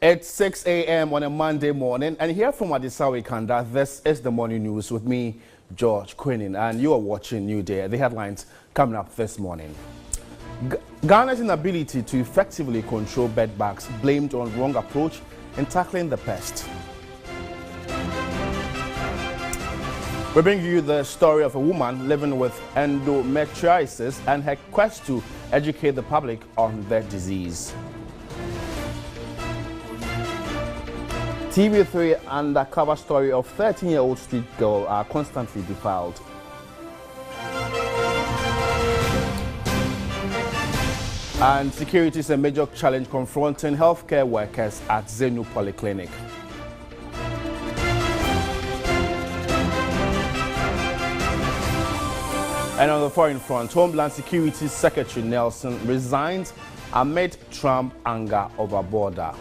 It's 6 a.m. on a Monday morning, and here from Adisawe Kanda, this is the morning news with me, George Quinnin, and you are watching Newday. The headlines coming up this morning. Ghana's inability to effectively control bedbugs blamed on wrong approach in tackling the pest. We bring you the story of a woman living with endometriosis and her quest to educate the public on the disease. TV3 undercover story of 13-year-old street girl are constantly defiled. And security is a major challenge confronting healthcare workers at Zenu Polyclinic. And on the foreign front, Homeland Security Secretary Nelson resigns amid Trump anger over border.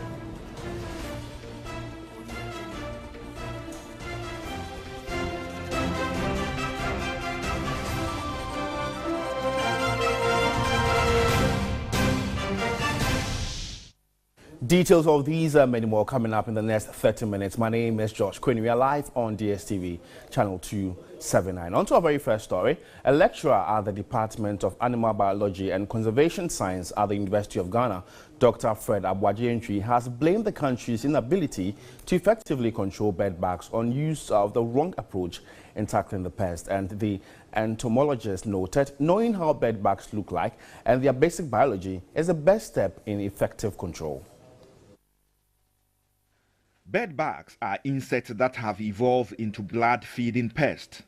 Details of these and many more coming up in the next 30 minutes. My name is George Quinn. We are live on DSTV channel 279. On to our very first story. A lecturer at the Department of Animal Biology and Conservation Science at the University of Ghana, Dr. Fred Abuaji, has blamed the country's inability to effectively control bedbugs on use of the wrong approach in tackling the pest. And the entomologist noted knowing how bedbugs look like and their basic biology is the best step in effective control. Bedbugs are insects that have evolved into blood-feeding pests.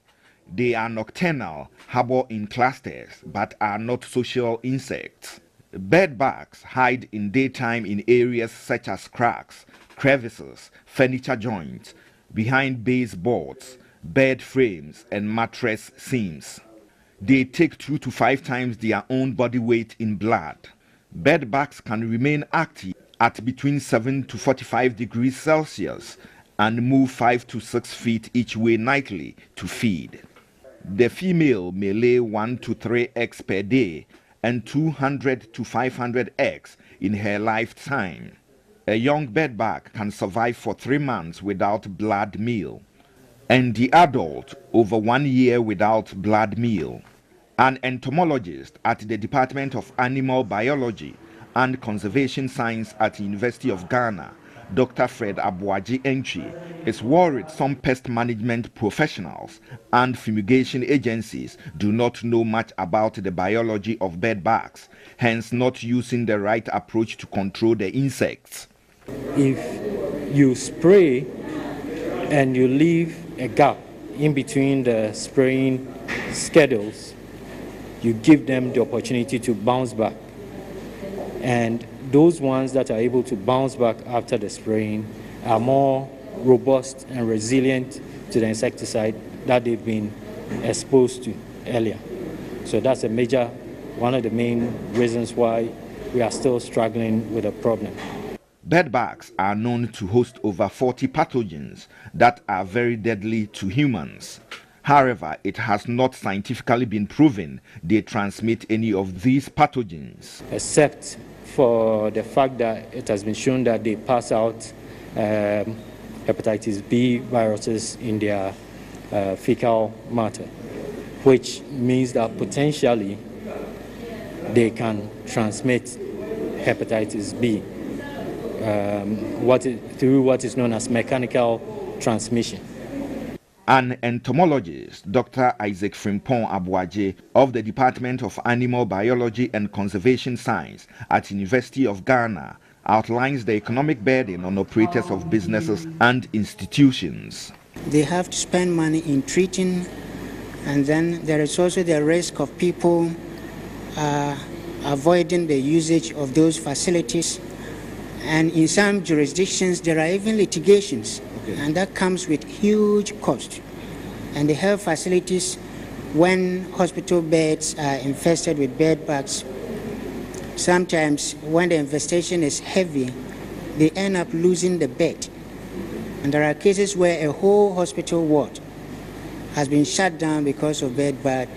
They are nocturnal, harbor in clusters, but are not social insects. Bedbugs hide in daytime in areas such as cracks, crevices, furniture joints, behind baseboards, bed frames, and mattress seams. They take 2 to 5 times their own body weight in blood. Bedbugs can remain active at between 7 to 45 degrees Celsius and move 5 to 6 feet each way nightly to feed. The female may lay 1 to 3 eggs per day and 200 to 500 eggs in her lifetime. A young bedbug can survive for 3 months without blood meal, and the adult over 1 year without blood meal. An entomologist at the Department of Animal Biology and Conservation Science at the University of Ghana, Dr. Fred Abuaji, is worried some pest management professionals and fumigation agencies do not know much about the biology of bedbugs, hence not using the right approach to control the insects. If you spray and you leave a gap in between the spraying schedules, you give them the opportunity to bounce back. And those ones that are able to bounce back after the spraying are more robust and resilient to the insecticide that they've been exposed to earlier. So that's one of the main reasons why we are still struggling with the problem. Bedbugs are known to host over 40 pathogens that are very deadly to humans. However, it has not scientifically been proven they transmit any of these pathogens. Except for the fact that it has been shown that they pass out hepatitis B viruses in their fecal matter, which means that potentially they can transmit hepatitis B through what is known as mechanical transmission. An entomologist, Dr. Isaac Frimpong Abuaji of the Department of Animal Biology and Conservation Science at University of Ghana, outlines the economic burden on operators of businesses and institutions. They have to spend money in treating, and then there is also the risk of people avoiding the usage of those facilities. And in some jurisdictions, there are even litigations. And that comes with huge cost. And the health facilities, when hospital beds are infested with bed bugs, sometimes when the infestation is heavy, they end up losing the bed. And there are cases where a whole hospital ward has been shut down because of bed bug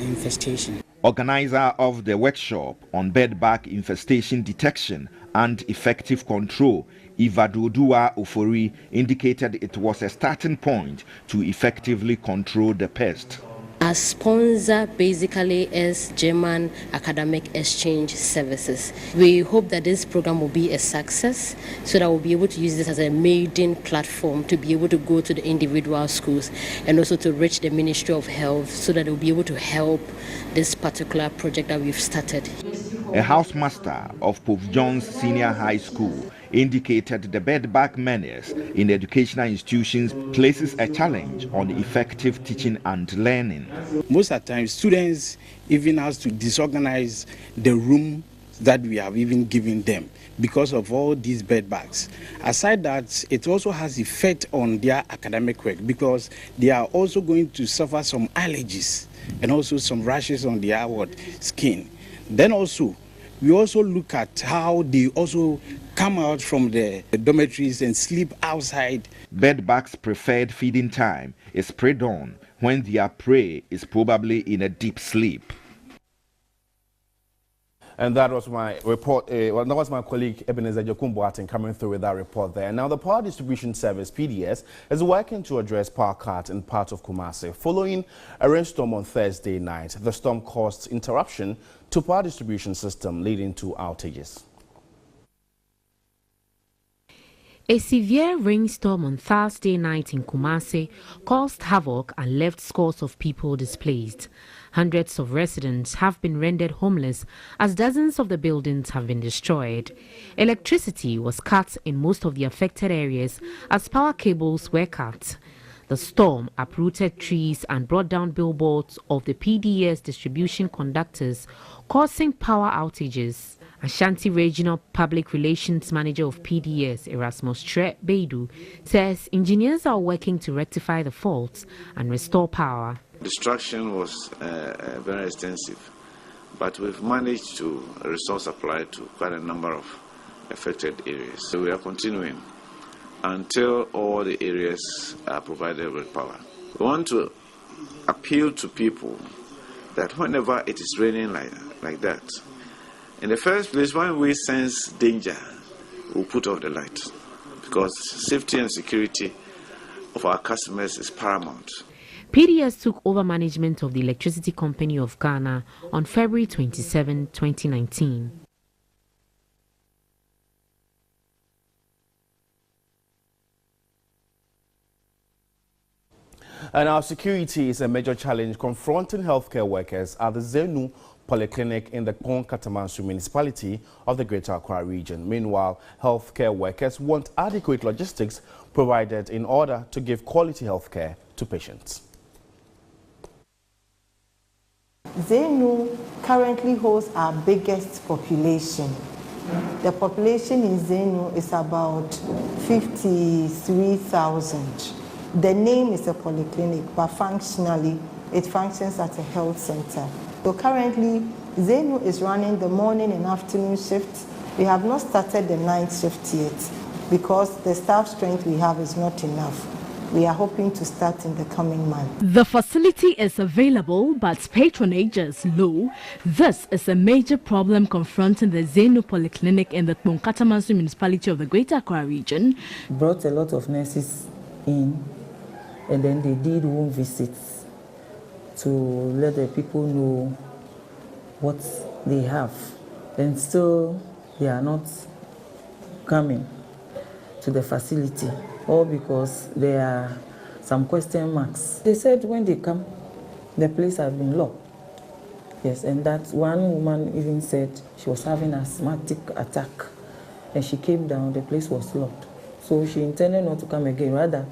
infestation. Organizer of the workshop on bedbug infestation detection and effective control, Ivadodua Ofori, indicated it was a starting point to effectively control the pest. Our sponsor basically is German Academic Exchange Services. We hope that this program will be a success so that we'll be able to use this as a maiden platform to be able to go to the individual schools and also to reach the Ministry of Health so that they'll be able to help this particular project that we've started. A housemaster of Pope John's Senior High School indicated the bedbug menace in educational institutions places a challenge on effective teaching and learning. Most of the time, students even has to disorganize the room that we have even given them because of all these bedbugs. Aside that, it also has effect on their academic work because they are also going to suffer some allergies and also some rashes on their skin. Then also, we also look at how they also come out from the dormitories and sleep outside. Bedbugs' preferred feeding time is pre-dawn, when their prey is probably in a deep sleep. And that was my report. That was my colleague Ebenezer Jokumboatin coming through with that report there. Now, the Power Distribution Service (PDS) is working to address power cuts in parts of Kumasi following a rainstorm on Thursday night. The storm caused interruption to power distribution system, leading to outages. A severe rainstorm on Thursday night in Kumasi caused havoc and left scores of people displaced. Hundreds of residents have been rendered homeless as dozens of the buildings have been destroyed. Electricity was cut in most of the affected areas as power cables were cut. The storm uprooted trees and brought down billboards of the PDS distribution conductors, causing power outages. Ashanti Regional Public Relations Manager of PDS, Erasmus Tre Beidu, says engineers are working to rectify the faults and restore power. Destruction was very extensive, but we've managed to restore supply to quite a number of affected areas. So we are continuing until all the areas are provided with power. We want to appeal to people that whenever it is raining like that, in the first place, when we sense danger, we'll put off the light because safety and security of our customers is paramount. PDS took over management of the Electricity Company of Ghana on February 27, 2019. And our security is a major challenge confronting healthcare workers at the Zenu Polyclinic in the Katamansu municipality of the Greater Accra region. Meanwhile, healthcare workers want adequate logistics provided in order to give quality healthcare to patients. Zenu currently hosts our biggest population. The population in Zenu is about 53,000. The name is a polyclinic, but functionally, it functions as a health center. So currently, Zenu is running the morning and afternoon shifts. We have not started the night shift yet because the staff strength we have is not enough. We are hoping to start in the coming month. The facility is available, but patronage is low. This is a major problem confronting the Zenu Polyclinic in the Katamansu municipality of the Greater Accra region. Brought a lot of nurses in, and then they did home visits to let the people know what they have. And still, they are not coming to the facility, all because there are some question marks. They said when they come, the place has been locked. Yes, and that one woman even said she was having an asthmatic attack, and she came down, the place was locked. So she intended not to come again, rather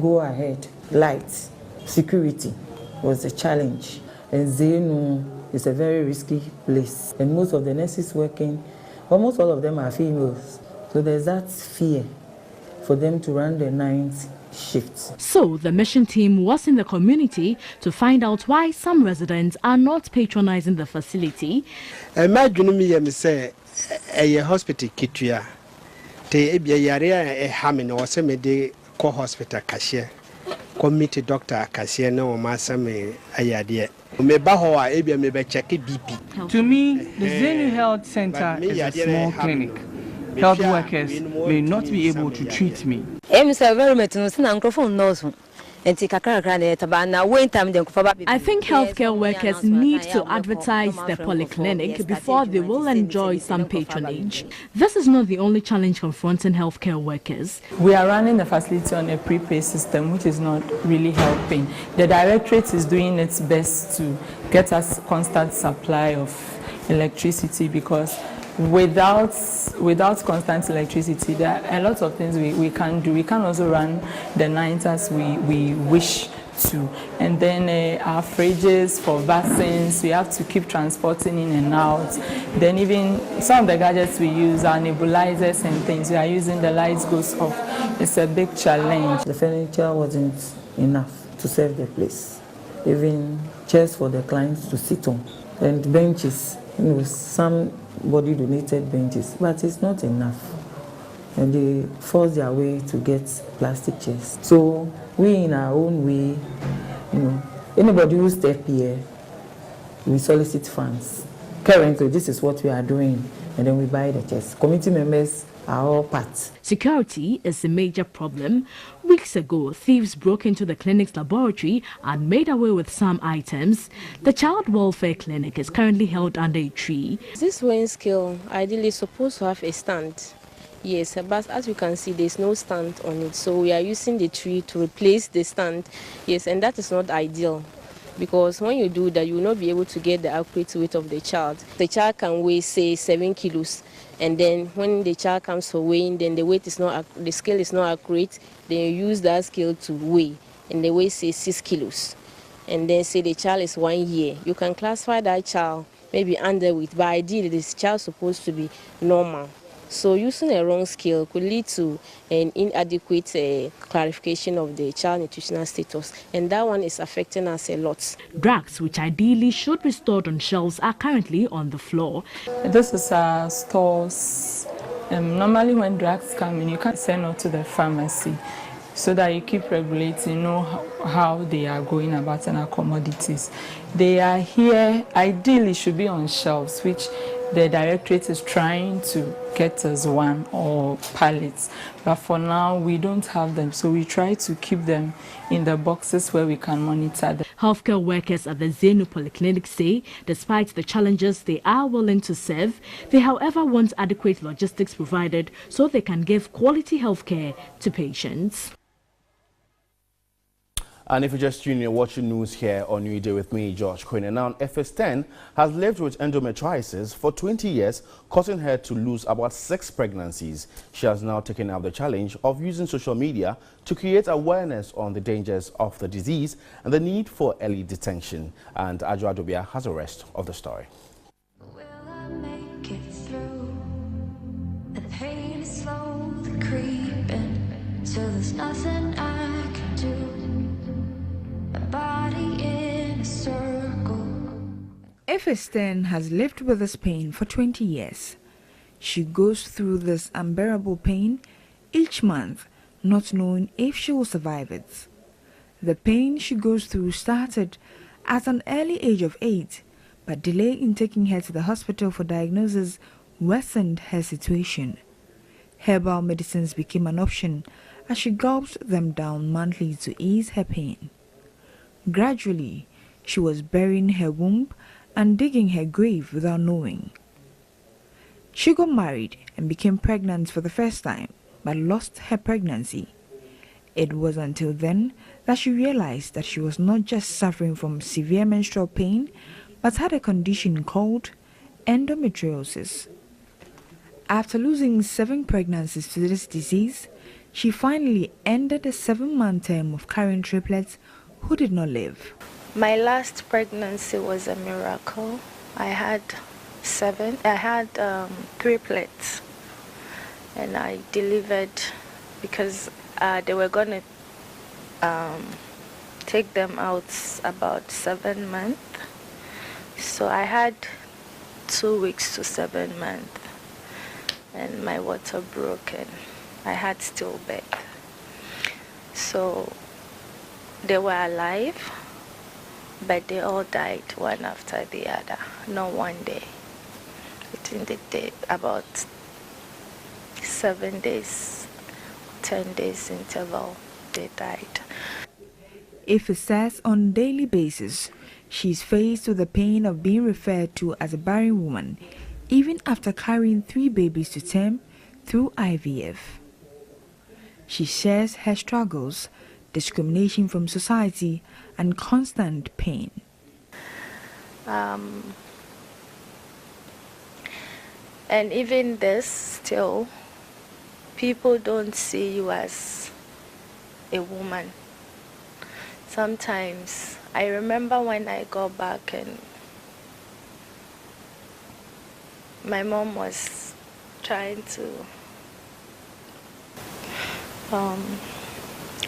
go ahead. Light, security was a challenge. And Zenu is a very risky place. And most of the nurses working, almost all of them are females. So there's that fear for them to run the night shifts. So the mission team was in the community to find out why some residents are not patronizing the facility. Imagine me say a hospital kitua. Te ebia yare hamin or some de co hospital cashier. Committee doctor cashier no masame ayadie. To me, the Zenu Health Center is a small clinic. Health workers may not be able to treat me. I think healthcare workers need to advertise the polyclinic before they will enjoy some patronage. This is not the only challenge confronting healthcare workers. We are running the facility on a prepaid system, which is not really helping. The directorate is doing its best to get us constant supply of electricity, because without constant electricity, there are a lot of things we can't do. We can also run the night as we wish to. And then our fridges for vaccines, we have to keep transporting in and out. Then even some of the gadgets we use are nebulizers and things. We are using the lights goes off. It's a big challenge. The furniture wasn't enough to serve the place. Even chairs for the clients to sit on, and benches. Somebody donated benches, but it's not enough. And they force their way to get plastic chairs. So we, in our own way, anybody who step here, we solicit funds. Currently, this is what we are doing, and then we buy the chairs. Committee members are all part. Security is a major problem. Weeks ago, thieves broke into the clinic's laboratory and made away with some items. The child welfare clinic is currently held under a tree. This weighing scale ideally is supposed to have a stand. Yes, but as you can see, there's no stand on it. So we are using the tree to replace the stand. Yes, and that is not ideal, because when you do that, you will not be able to get the accurate weight of the child. The child can weigh, say, 7 kilos. And then when the child comes for weighing, then the scale is not accurate. Then you use that scale to weigh, and the weight say 6 kilos. And then say the child is 1 year. You can classify that child maybe underweight, but ideally this child is supposed to be normal. So using a wrong scale could lead to an inadequate clarification of the child nutritional status, and that one is affecting us a lot. Drugs, which ideally should be stored on shelves, are currently on the floor. This is our stores. Normally when drugs come in, you can send out to the pharmacy so that you keep regulating, how they are going about in our commodities. They are here, ideally should be on shelves, which the directorate is trying to get us one or pallets, but for now we don't have them, so we try to keep them in the boxes where we can monitor them. Healthcare workers at the Zenu Polyclinic say despite the challenges they are willing to serve, they however want adequate logistics provided so they can give quality healthcare to patients. And if you're just tuning in, watching news here on Newday with me, George Quinn. Now, FS10 has lived with endometriosis for 20 years, causing her to lose about 6 pregnancies. She has now taken up the challenge of using social media to create awareness on the dangers of the disease and the need for early detection. And Adjo Adobia has the rest of the story. Will I make it through? The pain is slowly creeping, so there's nothing I can do. Body in a circle. FS10 has lived with this pain for 20 years. She goes through this unbearable pain each month, not knowing if she will survive it. The pain she goes through started at an early age of 8, but delay in taking her to the hospital for diagnosis worsened her situation. Herbal medicines became an option as she gulped them down monthly to ease her pain. Gradually, she was burying her womb and digging her grave without knowing. She got married and became pregnant for the first time, but lost her pregnancy. It was until then that she realized that she was not just suffering from severe menstrual pain, but had a condition called endometriosis. After losing 7 pregnancies to this disease, she finally ended a 7-month term of carrying triplets who did not live. My last pregnancy was a miracle. I had 7. I had triplets, and I delivered because they were going to take them out about 7 months. So I had 2 weeks to 7 months, and my water broke and I had stillbirth. So they were alive, but they all died one after the other, not one day. Between the day, about 7 days, 10 days interval, they died. Ife says on a daily basis, she's faced with the pain of being referred to as a barren woman, even after carrying 3 babies to term through IVF. She shares her struggles, discrimination from society, and constant pain. And even this, still, people don't see you as a woman. Sometimes, I remember when I got back and my mom was trying to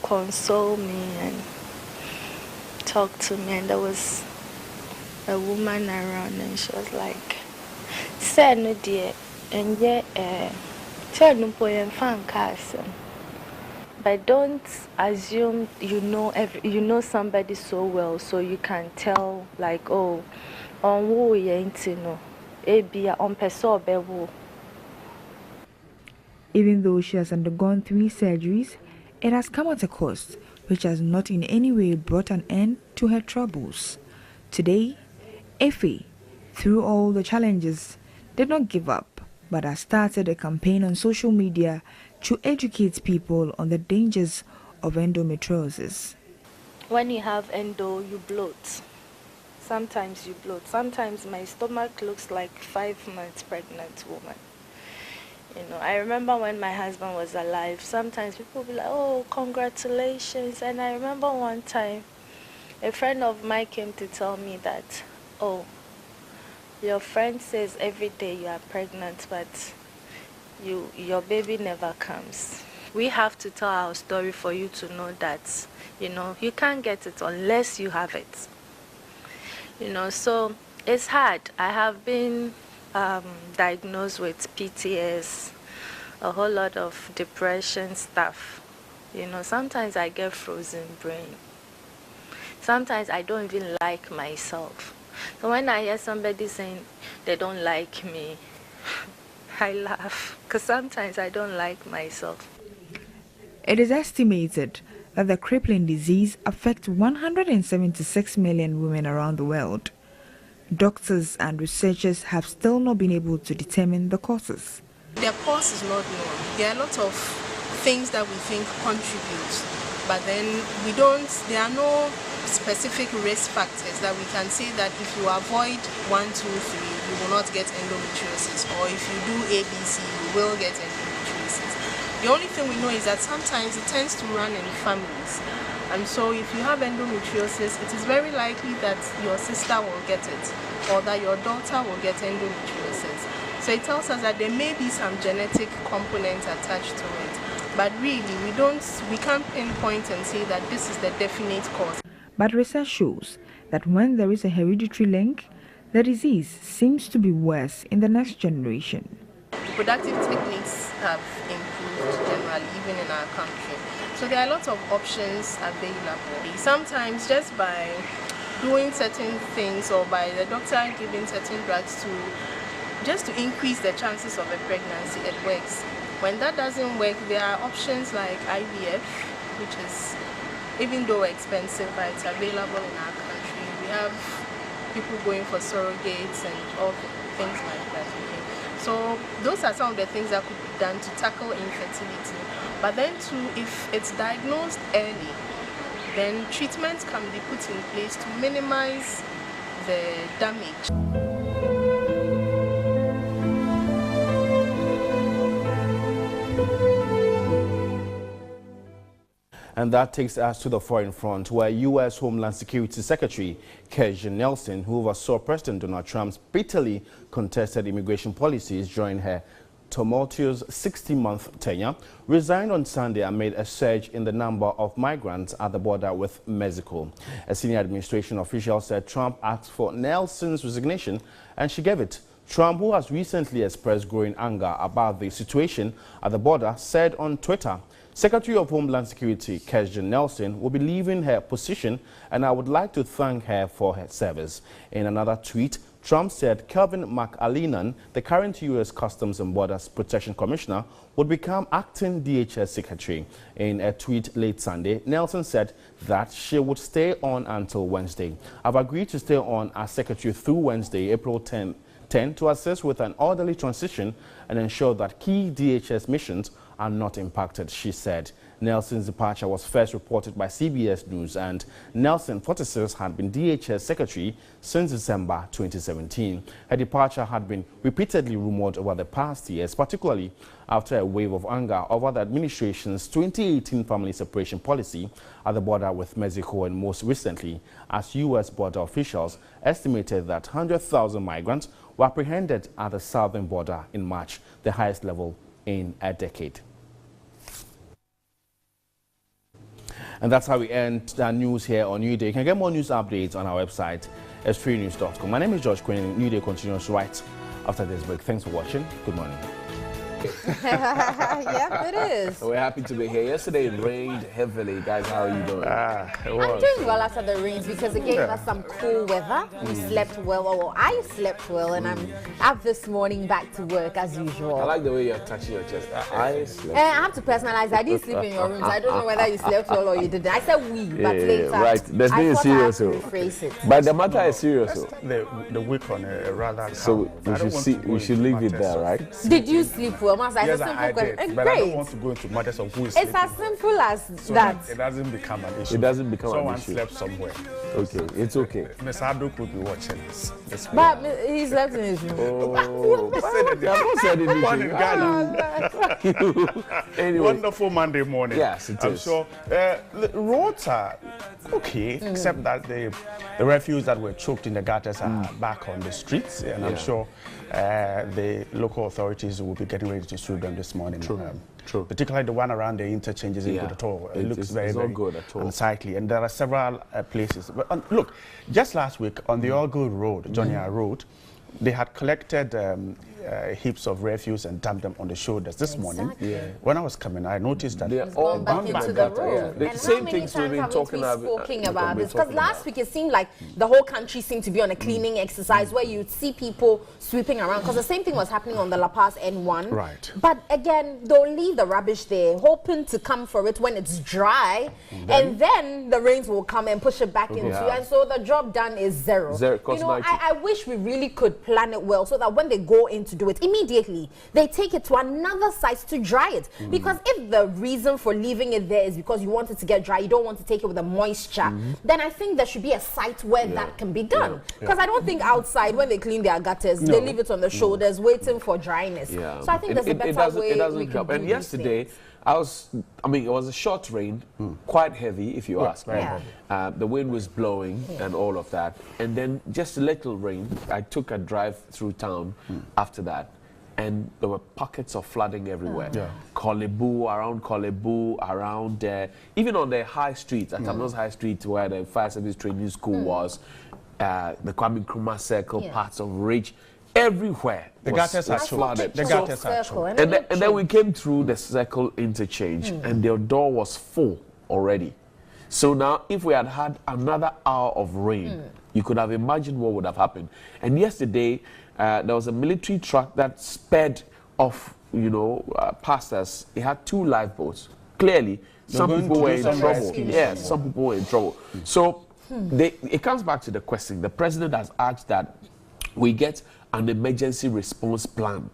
console me and talk to me, and there was a woman around and she was like, "Say no dear, and yet say no poem fan castle. But don't assume you know somebody so well, so you can tell like, oh, on who you ain't no, be on person bewo." Even though she has undergone 3 surgeries, it has come at a cost, which has not in any way brought an end to her troubles. Today, Ife, through all the challenges, did not give up, but has started a campaign on social media to educate people on the dangers of endometriosis. When you have endo, you bloat. Sometimes you bloat. Sometimes my stomach looks like 5 months pregnant woman. You know, I remember when my husband was alive, sometimes people would be like, "Oh, congratulations." And I remember one time, a friend of mine came to tell me that, "Oh, your friend says every day you are pregnant, but your baby never comes." We have to tell our story for you to know that, you know, you can't get it unless you have it. You know, so it's hard. I have been diagnosed with PTS, a whole lot of depression stuff. You know, sometimes I get frozen brain. Sometimes I don't even like myself. So when I hear somebody saying they don't like me, I laugh, because sometimes I don't like myself. It is estimated that the crippling disease affects 176 million women around the world. Doctors and researchers have still not been able to determine the causes. The cause is not known. There are a lot of things that we think contribute, but then there are no specific risk factors that we can say that if you avoid 1, 2, 3, you will not get endometriosis, or if you do ABC, you will get endometriosis. The only thing we know is that sometimes it tends to run in families. And so if you have endometriosis, it is very likely that your sister will get it, or that your daughter will get endometriosis. So it tells us that there may be some genetic component attached to it. But really, we can't pinpoint and say that this is the definite cause. But research shows that when there is a hereditary link, the disease seems to be worse in the next generation. Reproductive techniques have improved generally, even in our country. So there are lots of options available. Sometimes just by doing certain things or by the doctor giving certain drugs just to increase the chances of a pregnancy, it works. When that doesn't work, there are options like IVF, which is, even though expensive, but it's available in our country. We have people going for surrogates and all things like that. Okay? So those are some of the things that could be done to tackle infertility. But then too, if it's diagnosed early, then treatments can be put in place to minimize the damage. And that takes us to the foreign front, where U.S. Homeland Security Secretary Kirstjen Nielsen, who oversaw President Donald Trump's bitterly contested immigration policies during her tumultuous 60-month tenure, resigned on Sunday amid a surge in the number of migrants at the border with Mexico. A senior administration official said Trump asked for Nielsen's resignation, and she gave it Trump, who has recently expressed growing anger about the situation at the border, said on Twitter, Secretary of Homeland Security Kirstjen Nielsen will be leaving her position, and I would like to thank her for her service. In another tweet, Trump said Kelvin McAleenan, the current U.S. Customs and Borders Protection Commissioner, would become acting DHS Secretary. In a tweet late Sunday, Nielsen said that she would stay on until Wednesday. I've agreed to stay on as Secretary through Wednesday, April 10, to assist with an orderly transition and ensure that key DHS missions are not impacted, she said. Nelson's departure was first reported by CBS News, and Nelson, 46, had been DHS Secretary since December 2017. Her departure had been repeatedly rumored over the past years, particularly after a wave of anger over the administration's 2018 family separation policy at the border with Mexico, and most recently as U.S. border officials estimated that 100,000 migrants were apprehended at the southern border in March, the highest level in a decade. And that's how we end the news here on Newday. You can get more news updates on our website, s3news.com. My name is George Quinn. Newday continues right after this break. Thanks for watching. Good morning. Yeah, it is. We're happy to be here. Yesterday it rained heavily. Guys, how are you doing? I'm doing well after the rains because it gave us some cool weather. We slept well, or I slept well, and I'm up this morning back to work as usual. I like the way you're touching your chest. I slept. I have to personalize. I didn't sleep in your room, so I don't know whether you slept well or you didn't. I said we, but later. Right. There's nothing serious. Rephrase it. But the matter is serious. The week on a rather. So we should leave it there, right? Did you sleep well? Yes, I did, but I don't want to go into matters of who is sleeping. It's as simple as that. It doesn't become an issue. It doesn't become Someone an issue. slept somewhere. Okay, it's okay. Mr. Ado could be watching this. But he slept in his room. Oh, anyway. Wonderful Monday morning. Yes, it is. I'm sure the roads are okay, except that the refuse that were choked in the gutters are back on the streets, and I'm sure the local authorities will be getting ready to sue them this morning. True. Particularly the one around the interchange isn't good at all. It looks very good at all. Unsightly, and there are several places. But look, just last week on the All Good Road, Johnny Road, they had collected heaps of refuse and dumped them on the shoulders. This morning, when I was coming, I noticed that they're all back into the road. The same things we've been talking about this, because last week it seemed like the whole country seemed to be on a cleaning exercise where you'd see people sweeping around, because the same thing was happening on the La Paz N1. Right. But again, they'll leave the rubbish there, hoping to come for it when it's dry, and then the rains will come and push it back into, and so the job done is zero. You know, I wish we really could plan it well so that when they go in to do it, immediately they take it to another site to dry it. Because if the reason for leaving it there is because you want it to get dry, you don't want to take it with the moisture, then I think there should be a site where that can be done. Because I don't think outside when they clean their gutters, they leave it on the shoulders waiting for dryness. So I think there's a better way we can do And yesterday, it was a short rain, quite heavy if you ask me. The wind was blowing and all of that. And then just a little rain. I took a drive through town after that. And there were pockets of flooding everywhere. Around Kolebu, around even on the high streets, at Tamils High Street, where the fire service training school was, the Kwame Nkrumah Circle, parts of Ridge. Everywhere the gutters are flooded. The gutters are true. And then we came through the circle interchange, and the door was full already. So now, if we had had another hour of rain, you could have imagined what would have happened. And yesterday, there was a military truck that sped off, past us. It had 2 lifeboats. Clearly, some people were in trouble. Yes, some people were in trouble. So it comes back to the question. The president has asked that we get an emergency response plan,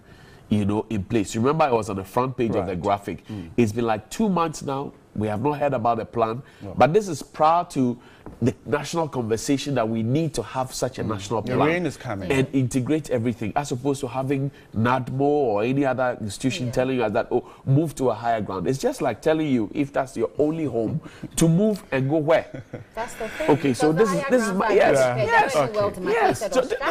in place. Remember, it was on the front page of the graphic. It's been like 2 months now. We have not heard about the plan, but this is prior to the national conversation that we need to have such a national plan. The rain is coming. And integrate everything, as opposed to having NADMO or any other institution telling you that, move to a higher ground. It's just like telling you, if that's your only home, to move and go where? That's the thing. Okay, so this is my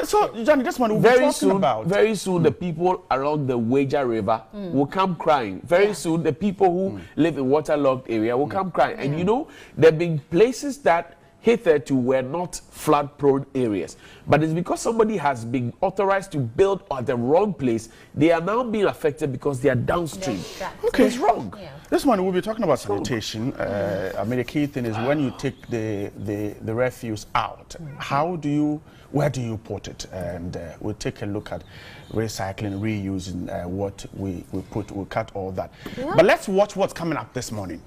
So Johnny, this one we'll be about. Very soon, the people along the Wager River will come crying. Very soon, the people who live in waterlogged area will come crying. And there have been places that hitherto were not flood-prone areas. But it's because somebody has been authorized to build at the wrong place, they are now being affected because they are downstream. Okay, it's wrong. Yeah. This morning we'll be talking about sanitation. I mean, the key thing is when you take the refuse out, where do you put it? And we'll take a look at recycling, reusing what we put. We'll cut all that. Yeah. But let's watch what's coming up this morning.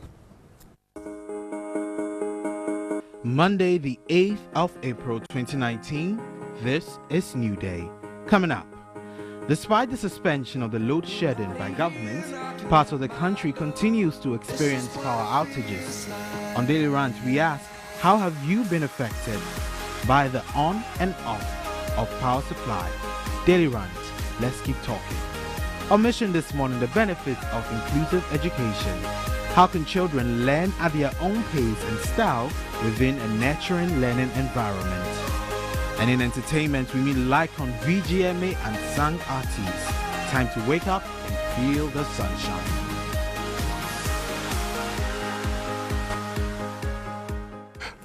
Monday, the 8th of April 2019, this is New Day. Coming up, despite the suspension of the load shedding by government, parts of the country continues to experience power outages. On Daily Rant, we ask, how have you been affected by the on and off of power supply? Daily Rant, let's keep talking. Our mission this morning, the benefits of inclusive education. How can children learn at their own pace and style within a nurturing learning environment? And in entertainment, we meet Lycon VGMA and Sang artists. Time to wake up and feel the sunshine.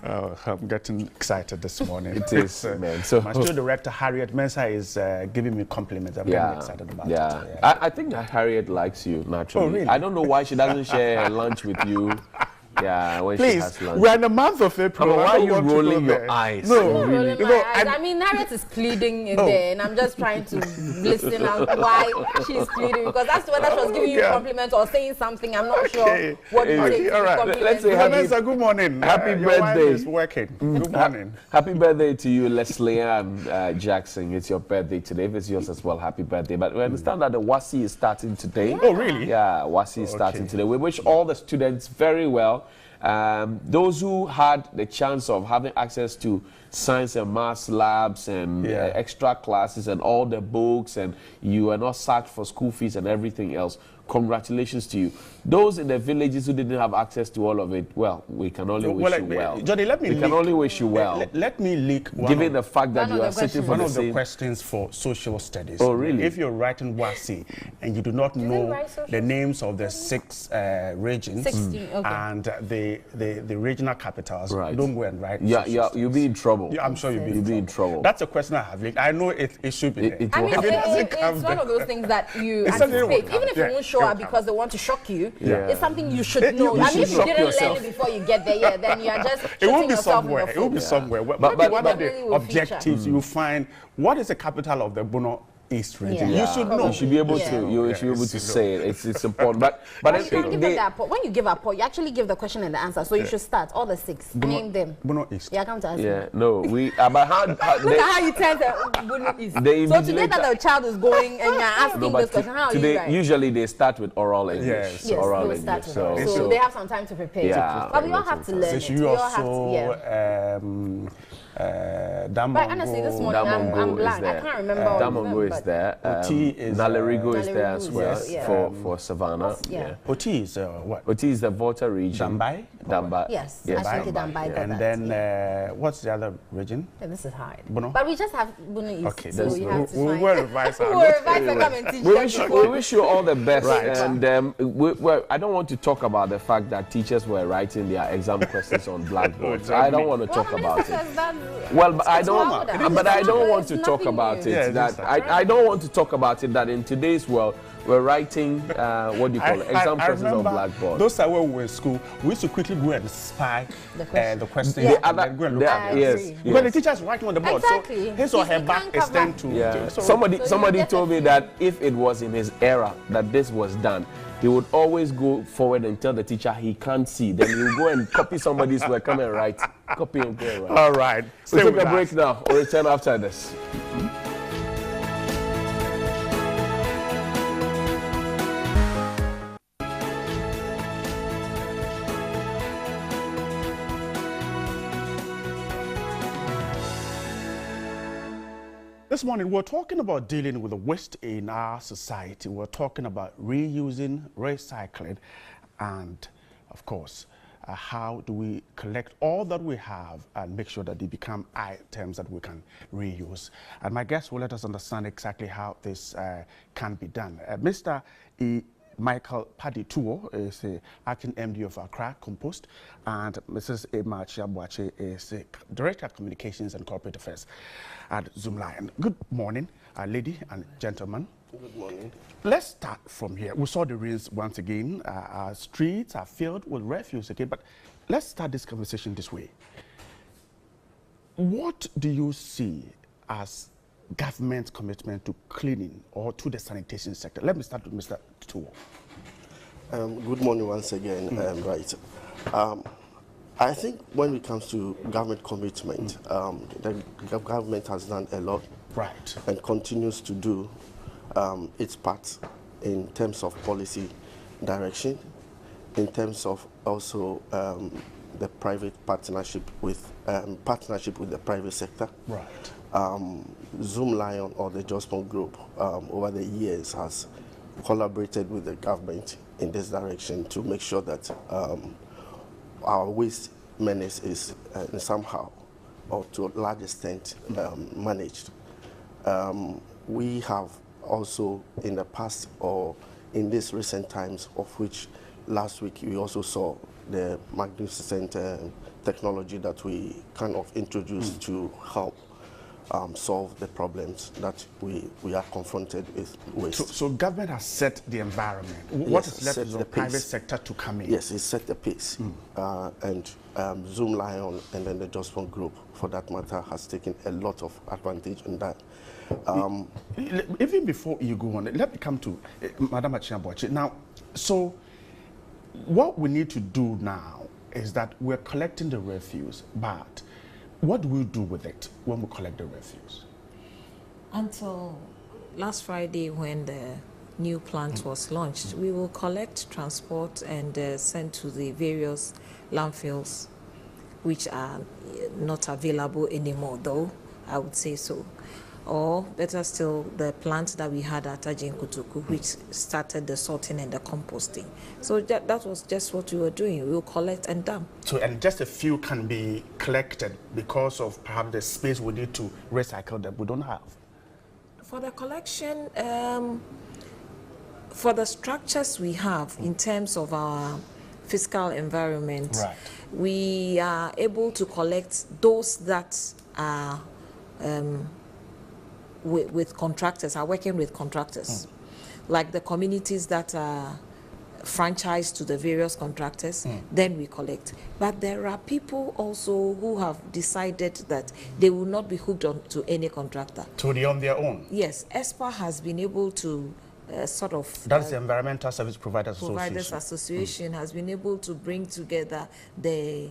Oh, I'm getting excited this morning. It is, man. So my studio director, Harriet Mensah, is giving me compliments. I'm getting excited about it. Yeah. I think that Harriet likes you naturally. Oh, really? I don't know why she doesn't share her lunch with you. Yeah, when Please, she has lunch. we're in the month of April. Why are you rolling your eyes? No, really. I mean, Harriet is pleading in there, and I'm just trying to listen out why she's pleading, because that's whether she was giving you compliments or saying something. I'm not sure what you take. All right, let's say good morning. Happy your birthday. Wife is working. Good morning. Happy birthday to you, Leslie Ann Jackson. It's your birthday today. If it's yours as well, happy birthday. But we understand that the WASI is starting today. Oh, really? Yeah, WASI is starting today. We wish all the students very well. Those who had the chance of having access to science and maths labs and extra classes and all the books, and you are not sacked for school fees and everything else, congratulations to you. Those in the villages who didn't have access to all of it, well, we can only wish you well. Johnny, we can only wish you well. Let me leak given the fact that you are sitting for one the of same the questions for social studies. Oh, really? If you're writing WASI and you do not know the names of the 6 regions and the regional capitals, don't go and write. You'll be in trouble. Yeah, I'm sure you'll be in trouble. That's a question I have linked. I know it should be there. It's one of those things that you anticipate, even if you won't show up because they want to shock you. It's something you should know. I mean, if you didn't learn it before you get there, then you are just shooting yourself in the foot. It will be somewhere. But one of the objectives you find, what is the capital of the Bono East region? Yeah. You should know. You should be able to. You should be able to say it. It's important. But you can give them that. When you give a point, you actually give the question and the answer. So you should start all the 6. Name them. Bono East. Yeah, come to us. Yeah, no, we. But how? Look at how you tell the Bono East. So today that the child is going and you're asking this question, how are you right? Usually they start with oral English. Yes, oral English. Start with so they have some time to prepare. Yeah, but we all have to learn it. We all have to. But honestly, this morning I'm blank. I can't remember. Damongo is there. Oti is Nalerigo is there as well for Savannah. Oti is what? Oti is the Volta region. Dambai. Yes, I think Dambai. And then what's the other region? This is hard. Bono. But we just have Bono East. Okay, so we have to we'll revise our We'll revise and come and teach we wish you all the best. And I don't want to talk about the fact that teachers were writing their exam questions on blackboards. I don't want to talk about it. Well, but I don't want to talk about it. I don't want to talk about it that in today's world we're writing what do you call it? Exam questions on blackboard. Those are when we were in school. We used to quickly go and spy the questions. And go and look at it. Because the teacher's writing on the board. Exactly. So his or her back extend to. Somebody told me that if it was in his era that this was done, he would always go forward and tell the teacher he can't see. Then he'll go and copy somebody's work, come and write. Copy and go and write. All right. We'll take a break now. We'll return after this. This morning, we're talking about dealing with the waste in our society. We're talking about reusing, recycling, and, of course, how do we collect all that we have and make sure that they become items that we can reuse. And my guest will let us understand exactly how this can be done. Mr. Michael Paddy Tuo is the acting MD of Accra Compost, and Mrs. Emma Chiabuache is the Director of Communications and Corporate Affairs at Zoom Lion. Good morning, lady and gentlemen. Good morning. Let's start from here. We saw the rains once again. Our streets are filled with refuse again, but let's start this conversation this way. What do you see as government commitment to cleaning or to the sanitation sector? Let me start with Mr. Tuo. Good morning once again. Right. I think when it comes to government commitment, the government has done a lot, right, and continues to do its part in terms of policy direction, in terms of also the private partnership with the private sector. Right. Zoom Lion, or the Jospon Group, over the years has collaborated with the government in this direction to make sure that our waste menace is somehow, or to a large extent, managed. We have also in the past, or in these recent times, of which last week we also saw the magnificent technology that we kind of introduced to help solve the problems that we are confronted with waste. So government has set the environment. What is left is the private sector to come in? Yes, it's set the pace. And Zoom Lion and then the Jospon Group, for that matter, has taken a lot of advantage in that. Even before you go on, let me come to Madam Chiabuache. Now, so what we need to do now is that we're collecting the refuse, but what do we do with it when we collect the refuse? Until last Friday, when the new plant was launched, we will collect, transport, and send to the various landfills, which are not available anymore, though, I would say so. Or better still, the plant that we had at Ajin Kutuku, which started the sorting and the composting. So that was just what we were doing. We will collect and dump. So, and just a few can be collected because of perhaps the space we need to recycle that we don't have? For the collection, for the structures we have in terms of our fiscal environment, right, we are able to collect those that are with contractors, are working with contractors, like the communities that are franchised to the various contractors, then we collect. But there are people also who have decided that they will not be hooked on to any contractor. So they're on their own? Yes, ESPA has been able to sort of... That's the Environmental Service Providers Association has been able to bring together the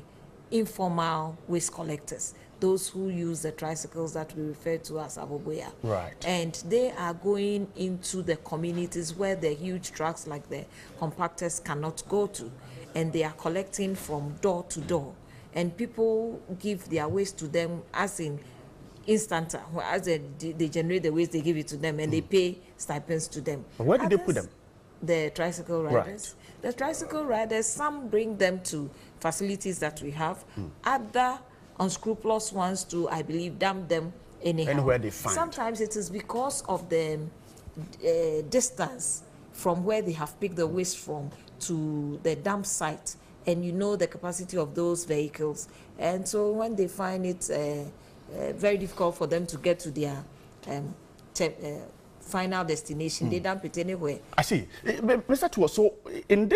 informal waste collectors, those who use the tricycles that we refer to as aboboya. Right. And they are going into the communities where the huge trucks like the compactors cannot go to. And they are collecting from door to door. And people give their waste to them as in instant, as they generate the waste, they give it to them and they pay stipends to them. But where do they put them? The tricycle riders. Right. The tricycle riders, some bring them to facilities that we have. Other unscrupulous ones to, I believe, dump them anyhow. Anywhere they find. Sometimes it is because of the distance from where they have picked the waste from to the dump site, and you know the capacity of those vehicles. And so when they find it very difficult for them to get to their final destination, they dump it anywhere. I see. Mr. Tuo, so in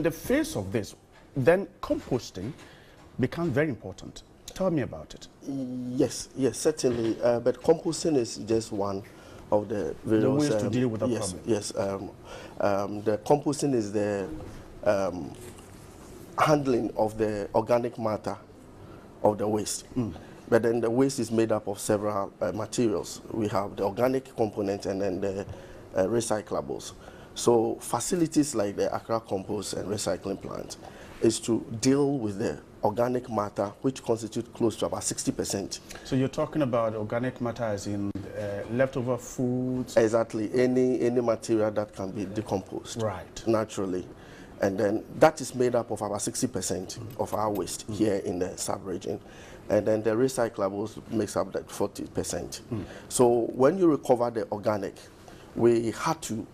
the face of this, then composting becomes very important. Tell me about it. Yes, certainly. But composting is just one of the various ways to deal with the problem. Yes, the composting is the handling of the organic matter of the waste. But then the waste is made up of several materials. We have the organic component and then the recyclables. So facilities like the Accra Compost and Recycling Plant is to deal with the organic matter, which constitutes close to about 60%. So you're talking about organic matter as in leftover foods? Exactly, any material that can be decomposed naturally. And then that is made up of about 60% of our waste here in the sub-region. And then the recyclables makes up that 40%. So when you recover the organic, we had to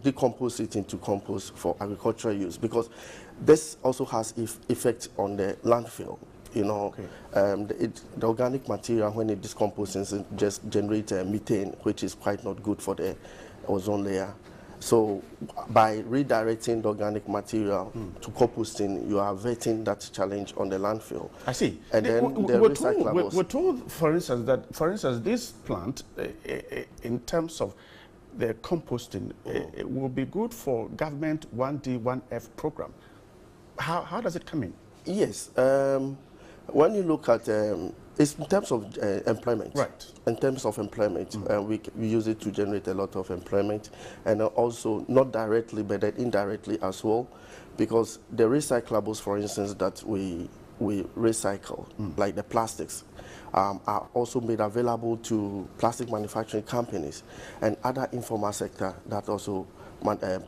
decompose it into compost for agricultural use, because this also has effect on the landfill. You know, the organic material, when it decomposes, it just generates methane, which is quite not good for the ozone layer. So by redirecting the organic material to composting, you are averting that challenge on the landfill. I see. And then we're told, for instance, that this plant, in terms of the composting, it will be good for government 1D, 1F program. How does it come in? Yes. When you look at it's in terms of employment. Right. In terms of employment, we use it to generate a lot of employment, and also not directly, but indirectly as well, because the recyclables, for instance, that we recycle, like the plastics, are also made available to plastic manufacturing companies and other informal sector that also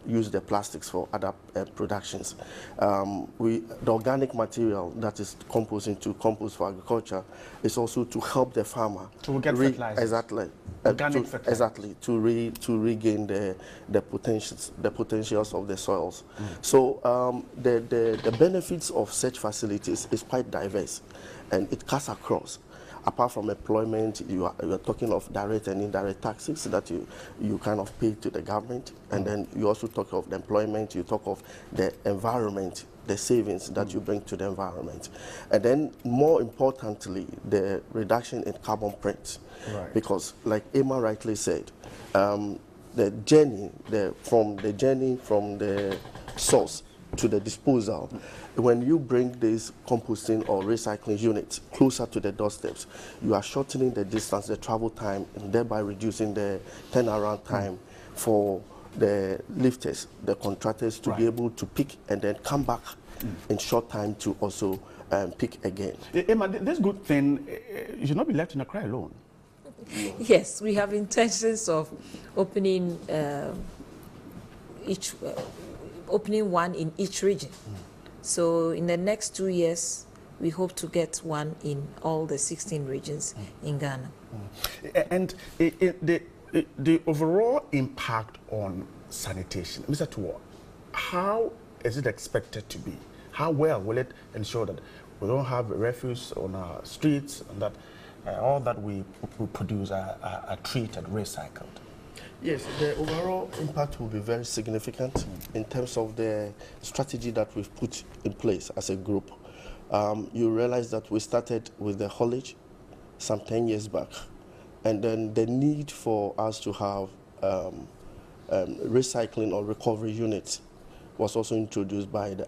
use the plastics for other productions. The organic material that is composing to compost for agriculture is also to help the farmer to get fertilizers. Exactly. Organic fertilizers. Exactly, to regain the potentials of the soils. So the benefits of such facilities is quite diverse, and it cuts across. Apart from employment, you are talking of direct and indirect taxes that you kind of pay to the government, and then you also talk of the employment, you talk of the environment, the savings that you bring to the environment. And then from importantly, the reduction in carbon print. Right. Because like Emma rightly said, the journey from the source to the disposal, when you bring this composting or recycling units closer to the doorsteps, you are shortening the distance, the travel time, and thereby reducing the turnaround time for the lifters, the contractors, to be able to pick and then come back in short time to also pick again. Emma, this good thing, you should not be left in a cry alone. Yes, we have intentions of opening opening one in each region. So in the next 2 years, we hope to get one in all the 16 regions in Ghana. And the overall impact on sanitation, Mr. Tuwo, how is it expected to be? How well will it ensure that we don't have refuse on our streets, and that all that we produce are treated, recycled? Yes, the overall impact will be very significant in terms of the strategy that we've put in place as a group. You realize that we started with the haulage some 10 years back, and then the need for us to have recycling or recovery units was also introduced by the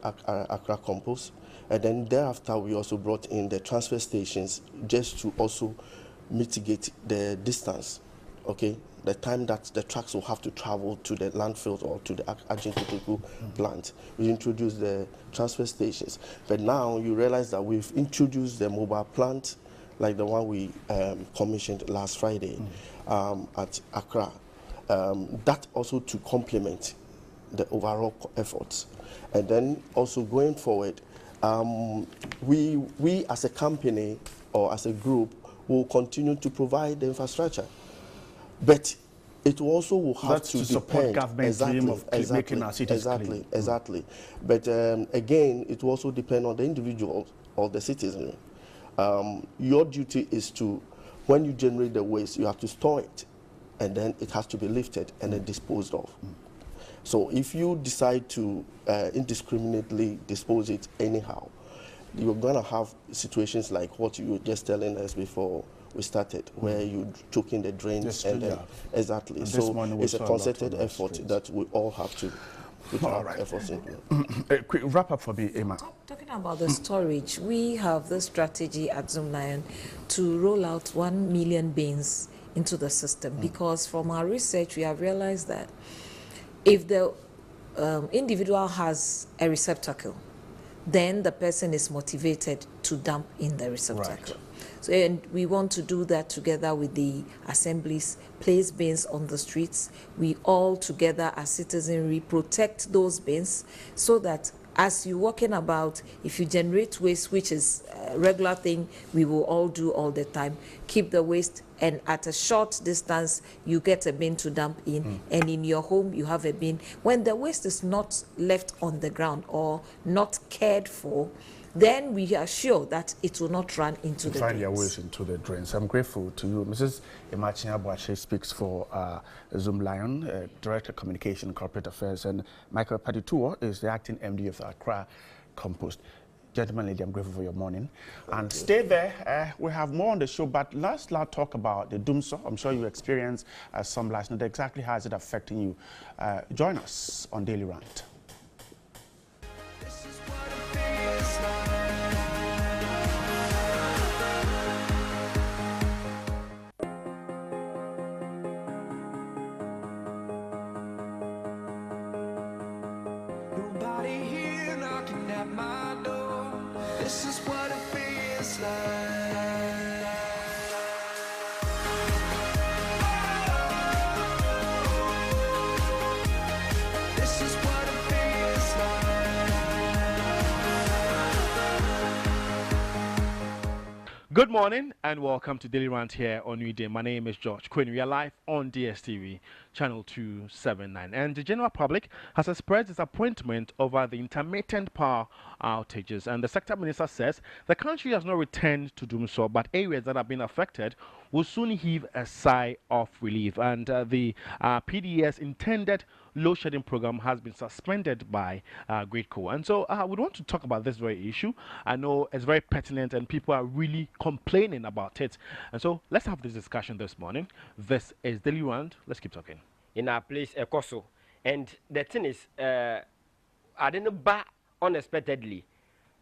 Accra Compost. And then thereafter, we also brought in the transfer stations just to also mitigate the distance, okay? The time that the trucks will have to travel to the landfills or to the Ajinkutuku plant. We introduced the transfer stations. But now you realize that we've introduced the mobile plant, like the one we commissioned last Friday at Accra. That also to complement the overall efforts. And then also going forward, we as a company or as a group will continue to provide the infrastructure. But it also will have to support government dream of making our cities clean. Exactly. But again, it will also depend on the individual or the citizen. Your duty is to, when you generate the waste, you have to store it, and then it has to be lifted and then disposed of. So if you decide to indiscriminately dispose it anyhow, you're going to have situations like what you were just telling us before we started, where you took in the drains and then, exactly. And so it's a concerted effort that we all have to put our efforts into. Quick wrap up for me, Emma. Talking about the storage, we have the strategy at Zoomlion to roll out 1 million bins into the system, because from our research we have realized that if the individual has a receptacle, then the person is motivated to dump in the receptacle. Right. So, and we want to do that together with the assemblies, place bins on the streets. We all together as citizenry protect those bins, so that as you're walking about, if you generate waste, which is a regular thing we will all do all the time, keep the waste and at a short distance you get a bin to dump in, and in your home you have a bin. When the waste is not left on the ground or not cared for, then we are sure that it will not run into the find drains. their ways into the drains. I'm grateful to you. Mrs. Imachina Boache speaks for Zoom Lion, Director of Communication and Corporate Affairs, and Michael Padituo is the acting MD of Accra Compost. Gentlemen, lady, I'm grateful for your morning. And stay there. We have more on the show, but let's not talk about the Dumso. I'm sure you experienced some last night. Exactly how is it affecting you? Join us on Daily Rant. This is what it feels like. This is what it feels like. Good morning and welcome to Daily Rant here on Newday. My name is George Quinn. We are live on DSTV, channel 279. And the general public has expressed disappointment over the intermittent power outages. And the sector minister says the country has not returned to doom so, but areas that have been affected will soon heave a sigh of relief. And the PDS intended load shedding program has been suspended by GridCo. And so we want to talk about this very issue. I know it's very pertinent and people are really complaining about it. And so let's have this discussion this morning. This is Daily Rant. Let's keep talking. In our place, Ekoso. And the thing is, I didn't buy unexpectedly.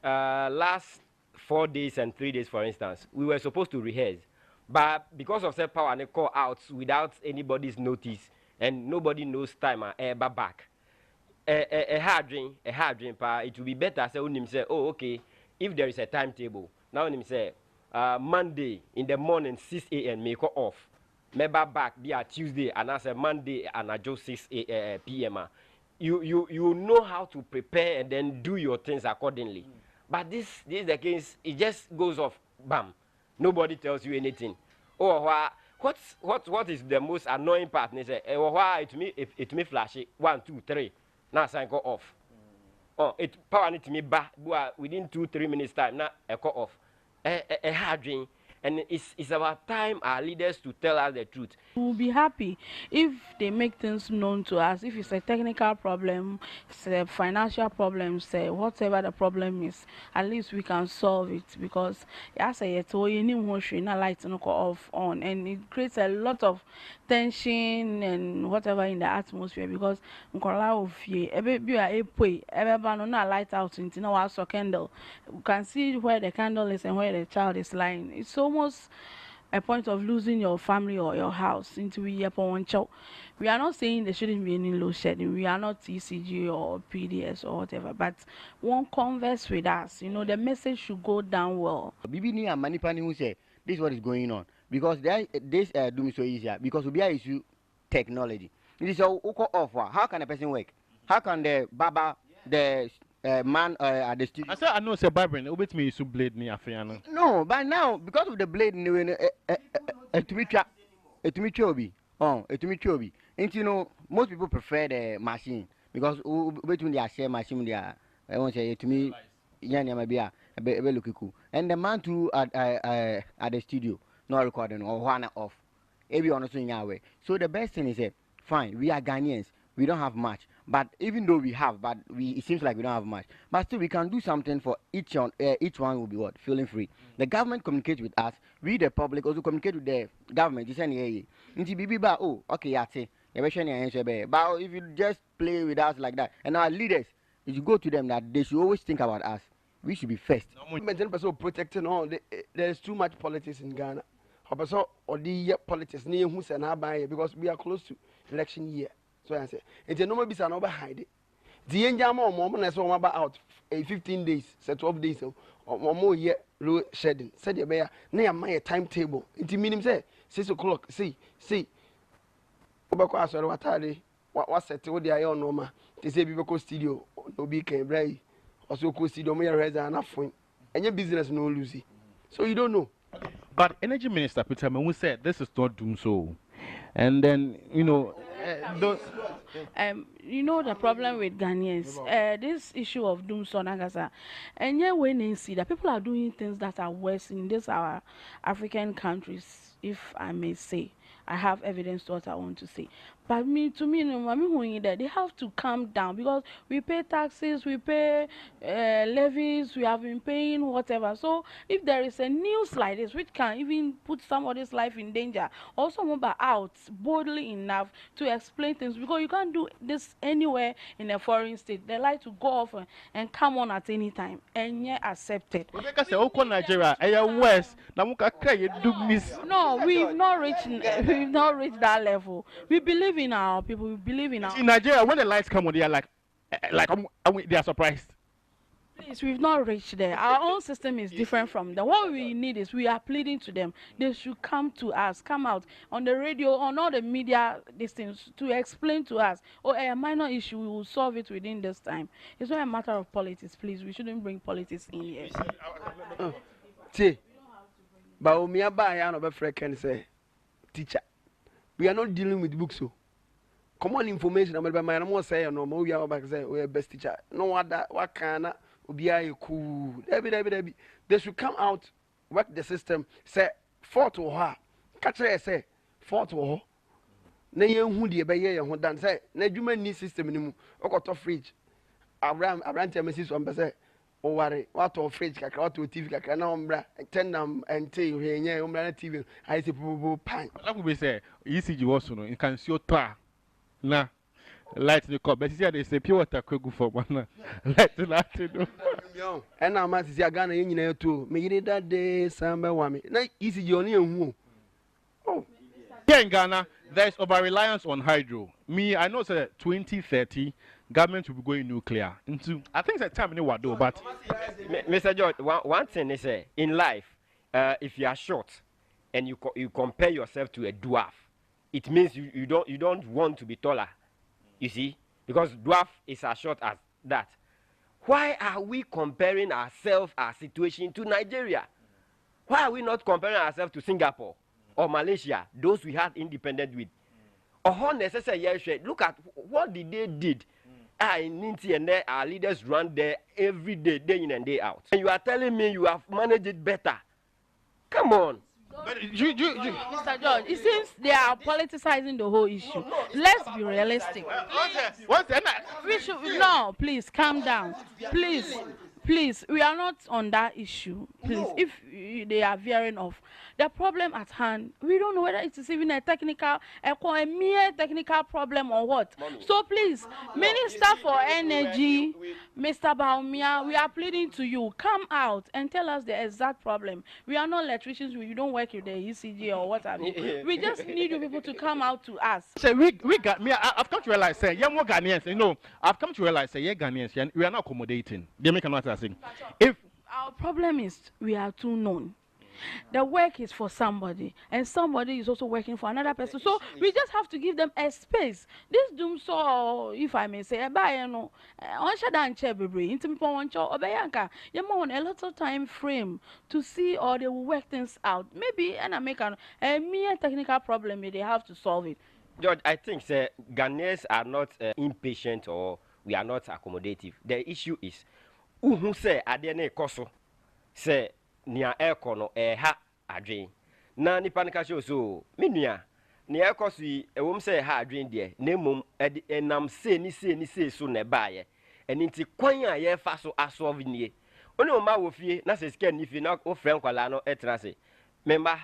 Last 4 days and 3 days, for instance, we were supposed to rehearse. But because of set power and call out without anybody's notice, and nobody knows time and back. A hard dream, it will be better say him say, oh okay, if there is a timetable. Now him say Monday in the morning 6 a.m. make off. Maybe back be a Tuesday and as a Monday and I just 6 p.m. You know how to prepare and then do your things accordingly. But this is the case, it just goes off bam. Nobody tells you anything. Oh what is the most annoying part? They say, it me flash it 1, 2, 3. Now I go off. Oh, it power need to me back within 2-3 minutes time. Now I go off. A hard dream. And it's about time our leaders to tell us the truth. We'll be happy if they make things known to us. If it's a technical problem, it's a financial problem, say whatever the problem is, at least we can solve it. Because as I told you, not light off on, and it creates a lot of tension and whatever in the atmosphere. Because everybody not light out into no also candle. You can see where the candle is and where the child is lying. It's almost a point of losing your family or your house into we are not saying there shouldn't be any load shedding. We are not ECG or PDS or whatever, but one converse with us. The message should go down well. Bibini and Manipani who say this is what is going on because this doing so easier because we are issue technology. It is all offer. How can a person work? How can the Baba the man at the studio? I said I know it's a Bible. Obey me, you blade me afiano. No, but now because of the blade, to me chobi. And most people prefer the machine because between their share machine, I won't say to me, and the man too at the studio, not recording or one off. Every honest in your way. So the best thing is fine. We are Ghanaians. We don't have much. But even though we have, it seems like we don't have much. But still, we can do something for each one. Each one will be what? Feeling free. The government communicates with us. We, the public, also communicate with the government. Oh, okay, that's it. But if you just play with us like that, and our leaders, if you go to them, that they should always think about us. We should be first. Protecting all. There's too much politics in Ghana. Or the politics near who's an abai because we are close to election year. So I say, it's a normal business over hide it. The Enjamo moment I saw about out 15 days, 12 days or more year low shedding. Said the bear near my timetable. It means say 6 o'clock. See. What set to the iron norma? They say people studio no be can bray or so studio may raise enough point. And your business no losing. So you don't know. But Energy Minister Peter Mewu said this is not doom so. And then, you know, you know the problem with Ghanaians, this issue of doomsday Nagasa, and yet when they see that people are doing things that are worse in this our African countries, if I may say. I have evidence to what I want to say. But to me, that they have to calm down because we pay taxes, we pay levies, we have been paying whatever. So if there is a news like this, which can even put somebody's life in danger, or someone out boldly enough to explain things, because you can't do this anywhere in a foreign state. They like to go off and come on at any time, and yet accepted. Nigeria, West, no, we've not reached that level. We believe in our people. We believe in our. In Nigeria, when the lights come on, they are like they are surprised. Please, we've not reached there. Our own system is different from them. What we need is we are pleading to them. They should come to us, come out on the radio, on all the media, these things to explain to us. Oh, a minor issue, we will solve it within this time. It's not a matter of politics, please. We shouldn't bring politics in here. See, but Umiaba, I can say, teacher. We are not dealing with books. So common information about my mom say no more we are back say we are best teacher. No other what can be a cool. They should come out, work the system, say fort to her. Catch her say fort to her. Na ye hu de be ye ho dan say na adwuma ni system ni mu. Okoto fridge. Abraham Mrs. Wamba say o ware what of fridge kakra what TV kakra na ombra tendam ente hwenye ombra na TV I say bubu pan like we say ECG was no you can see tra na light the cup but see they say pure water kwegu for one light na to do and na ma see Ghana yin nyina to me yire that day samba wa me na ECG oni ehun oh here in Ghana there is over reliance on hydro. Me I know say 2030 government will be going nuclear into I think it's a time in what do but Mr. George, one thing is in life if you are short and you compare yourself to a dwarf, it means you don't want to be taller, you see, because dwarf is as short as that. Why are we comparing ourselves, our situation to Nigeria? Why are we not comparing ourselves to Singapore or Malaysia, those we had independent with? Or necessary look at what they did. In Ninti and there, our leaders run there every day, day in and day out. And you are telling me you have managed it better. Come on. But Mr. George, it seems they are politicizing the whole issue. Let's be realistic. No, please calm down. Please, we are not on that issue. Please, if they are veering off. The problem at hand, we don't know whether it is even a mere technical problem or what. So please, Minister for Energy, Mr. Baumia, we are pleading to you, come out and tell us the exact problem. We are not electricians, we don't work with the ECG or what have you. We just need you people to come out to us. So we got me. I've come to realize, say, yeah, more Ghanaians. You know, I've come to realize, say, yeah, Ghanaians, we are not accommodating. They make another thing. If our problem is we are too known. The work is for somebody, and somebody is also working for another person. So we just have to give them a space. This doom so, if I may say, on a little time frame to see or they will work things out. Maybe and I make a mere technical problem, they have to solve it. George, I think Ghanaians are not impatient or we are not accommodative. The issue is who say adene koso say nia ekono ha adwen na nipa nka show so menua nia ekoso yi ewom say ha adwen de na mum enam se ni so na baaye eni nti kwan a ye fa so asolve nie oni o ma wo fie na se sika ni fie na o frɛ nkwala no etra se memba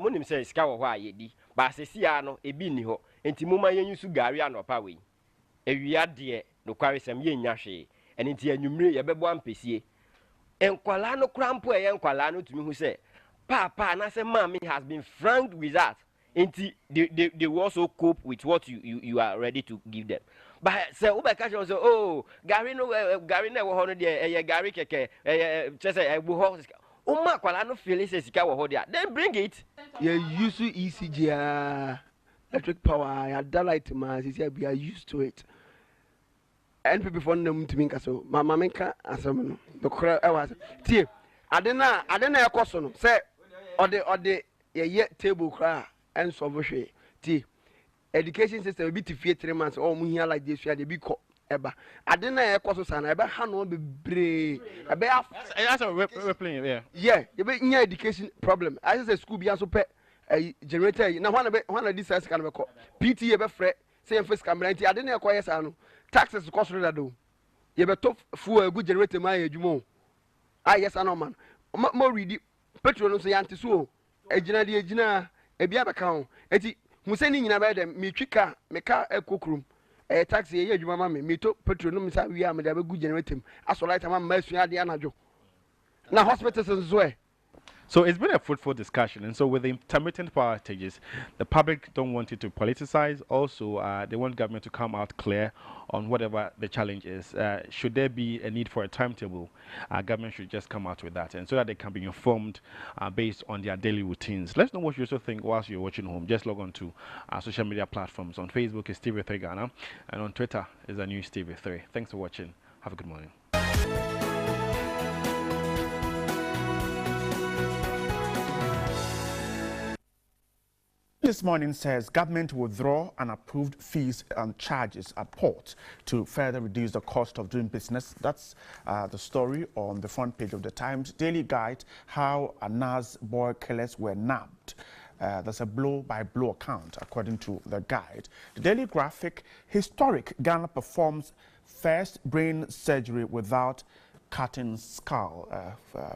munim say sika wo ho a ye di ba se sia no ebi ni ho enti muma ye nyusu gari anopa we ewia de no kware sem ye nya hwe eni nti anwumre ye bebo ampesie enkwala no krampo e enkwala no tumi hu say papa na say mommy has been frank with that enti they will also cope with what you are ready to give them. But say ubeka say oh gari no wo ho no de gari keke chese e bu ho uma kwala no feel say sika wo ho de then bring it. You use ECG electric power ya daylight man say we are used to it. And people from them to me so mama menka asem no the cry was tie adena ekoso no say or the table cry and so tea. Education system will be to fear 3 months or here like this year they be caught. Eba, I didn't know a course on eba hand be brave. That's we're playing, yeah. Yeah, you be near education problem. I say school be also pet a generator. Now one of these can be called PTA be fret. Say first camera. I didn't acquire sano. Taxes cost rather do. You be tough for a good generator. My age more. Ah yes, I know man. More read petrol no say anti so. A gina a biaba count. Eti Museni nyina be dem me twika me ka ekokrum taxi ye adwuma me to petrol no misa wi am da be gu generator aso right am ma asua de anajo na hospitals nso. So it's been a fruitful discussion, and so with the intermittent power outages, the public don't want it to politicize. Also, they want government to come out clear on whatever the challenge is. Should there be a need for a timetable, government should just come out with that, and so that they can be informed based on their daily routines. Let's know what you also think whilst you're watching home. Just log on to our social media platforms. On Facebook is TV3 Ghana, and on Twitter is the news TV3. Thanks for watching. Have a good morning. This morning says government will withdraw unapproved fees and charges at port to further reduce the cost of doing business. That's the story on the front page of the Times Daily Guide, how Anas boy killers were nabbed. There's a blow-by-blow account, according to the guide. The Daily Graphic, historic, Ghana performs first brain surgery without cutting skull.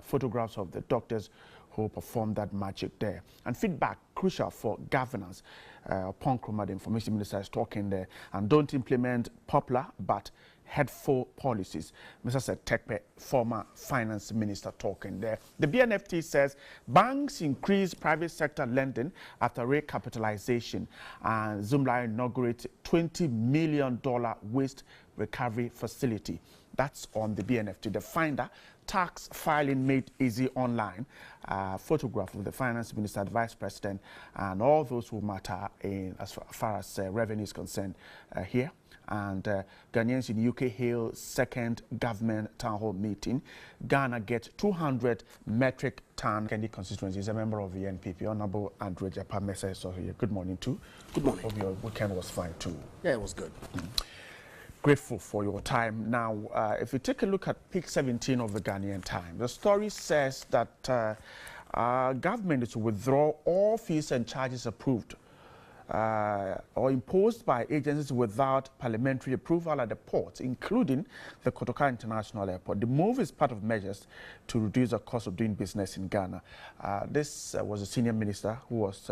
Photographs of the doctors who performed that magic there. And feedback, crucial for governance. Upon Kroma, the information minister is talking there, and don't implement popular but hurtful policies. Mr. Tekpe, former finance minister, talking there. The BNFT says banks increase private sector lending after recapitalization, and Zumla inaugurates $20 million waste recovery facility. That's on the BNFT. The Finder, tax filing made easy online. Photograph of the finance minister, the vice president, and all those who matter in as far as revenue is concerned here. And Ghanaians in the UK hail second government town hall meeting. Ghana gets 200 metric ton. Kendi constituency is a member of the NPP. Honorable Andrew Japamesa is here. Good morning too. Good morning. Hope your weekend was fine too. Yeah, it was good. Grateful for your time. Now, if you take a look at page 17 of the Ghanaian Times, the story says that government is to withdraw all fees and charges approved or imposed by agencies without parliamentary approval at the ports, including the Kotoka International Airport. The move is part of measures to reduce the cost of doing business in Ghana. This was a senior minister who was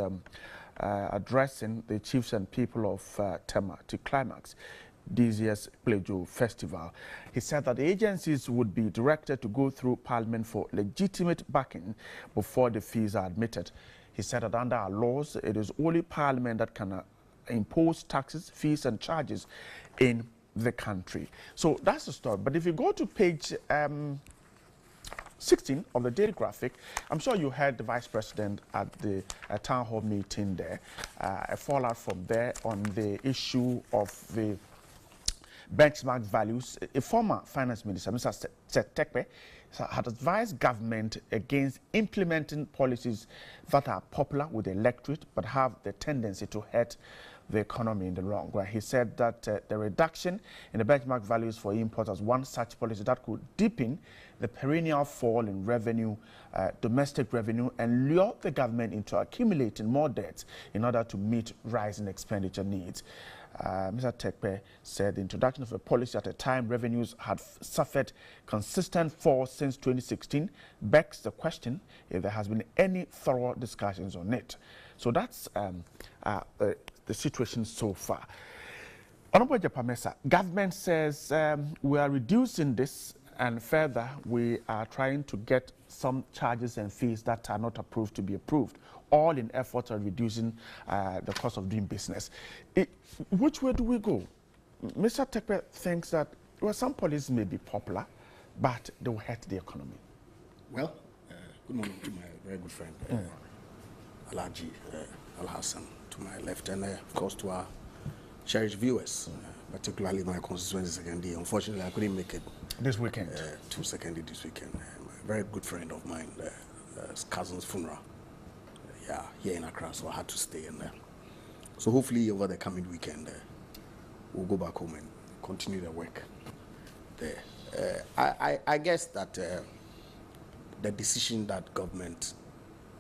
addressing the chiefs and people of Tema to climax this year's Plejo Festival. He said that the agencies would be directed to go through Parliament for legitimate backing before the fees are admitted. He said that under our laws, it is only Parliament that can impose taxes, fees and charges in the country. So that's the story. But if you go to page 16 of the Daily Graphic, I'm sure you heard the Vice President at the town hall meeting there, a fallout from there on the issue of the benchmark values. A former finance minister, Mr. Tekpe, had advised government against implementing policies that are popular with the electorate but have the tendency to hurt the economy in the long run. He said that the reduction in the benchmark values for imports as one such policy that could deepen the perennial fall in revenue, domestic revenue, and lure the government into accumulating more debts in order to meet rising expenditure needs. Mr. Tekpe said the introduction of a policy at a time revenues had suffered consistent fall since 2016 begs the question if there has been any thorough discussions on it. So that's the situation so far. Honorable Japamesa, government says we are reducing this, and further we are trying to get some charges and fees that are not approved to be approved, all in effort of reducing the cost of doing business. Which way do we go? Mr. Tekpe thinks that some policies may be popular, but they will hurt the economy. Well, good morning to my very good friend, Alhaji Al-Hassan, to my left, and of course to our cherished viewers, particularly my constituency secondary. Unfortunately, I couldn't make it this weekend. To secondary this weekend. A very good friend of mine, his cousin's funeral. here in Accra, so I had to stay in there. So hopefully over the coming weekend, we'll go back home and continue the work there. I guess that the decision that government,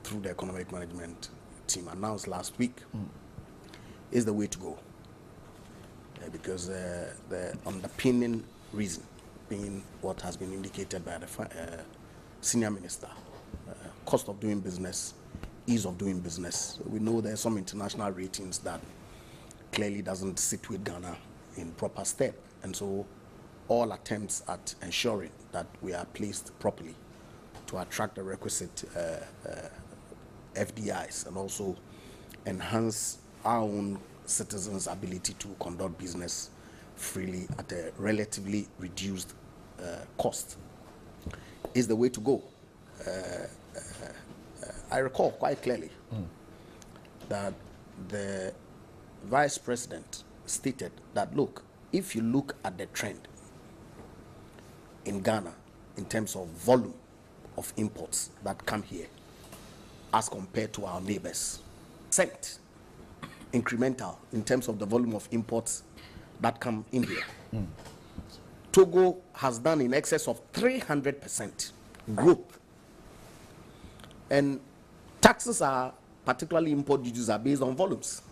through the economic management team, announced last week is the way to go. Because the underpinning reason being what has been indicated by the senior minister, cost of doing business, ease of doing business. We know there are some international ratings that clearly doesn't sit with Ghana in proper step, and so all attempts at ensuring that we are placed properly to attract the requisite FDIs and also enhance our own citizens' ability to conduct business freely at a relatively reduced cost is the way to go. I recall quite clearly that the vice president stated that, look, if you look at the trend in Ghana in terms of volume of imports that come here as compared to our neighbors, incremental in terms of the volume of imports that come in here. Togo has done in excess of 300% growth. And taxes are, particularly import duties, are based on volumes.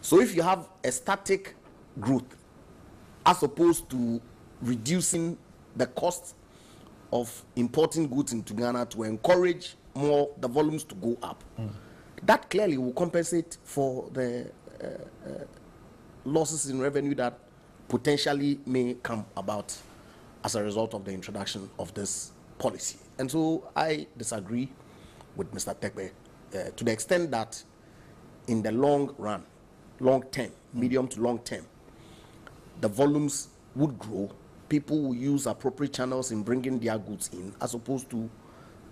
So if you have a static growth as opposed to reducing the cost of importing goods into Ghana to encourage more the volumes to go up, that clearly will compensate for the losses in revenue that potentially may come about as a result of the introduction of this policy. And so I disagree with Mr. Tekbe to the extent that in the long run, long term, medium to long term, the volumes would grow. People will use appropriate channels in bringing their goods in as opposed to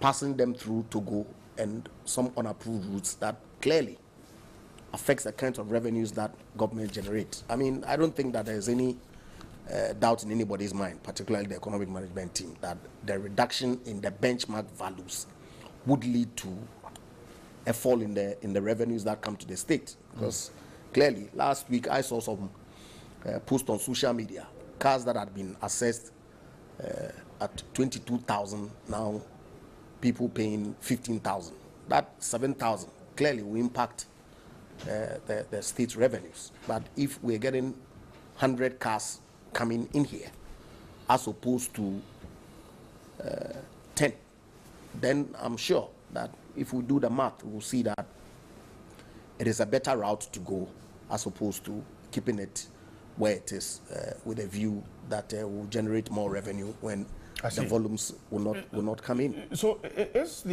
passing them through Togo and some unapproved routes that clearly affects the kinds of revenues that government generates. I mean, I don't think that there's any doubt in anybody's mind, particularly the economic management team, that the reduction in the benchmark values would lead to a fall in the revenues that come to the state. Because clearly, last week I saw some posts on social media, cars that had been assessed at 22,000, now people paying 15,000. That 7,000 clearly will impact the state's revenues. But if we're getting 100 cars coming in here as opposed to 10, then I'm sure that if we do the math, we'll see that it is a better route to go as opposed to keeping it where it is with a view that will generate more revenue when the volumes will not come in. So is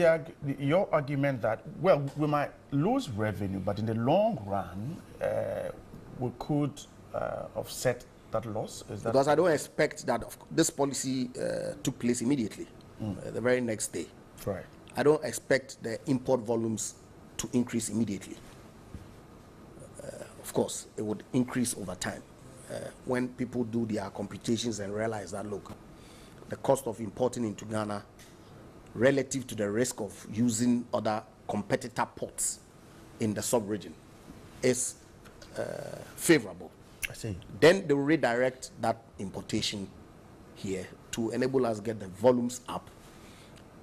your argument that, well, we might lose revenue, but in the long run, we could offset that loss? Is that because I don't expect that this policy took place immediately, the very next day. Right. I don't expect the import volumes to increase immediately. Of course, it would increase over time. When people do their computations and realize that, look, the cost of importing into Ghana relative to the risk of using other competitor ports in the sub-region is favorable. I see. Then they will redirect that importation here to enable us get the volumes up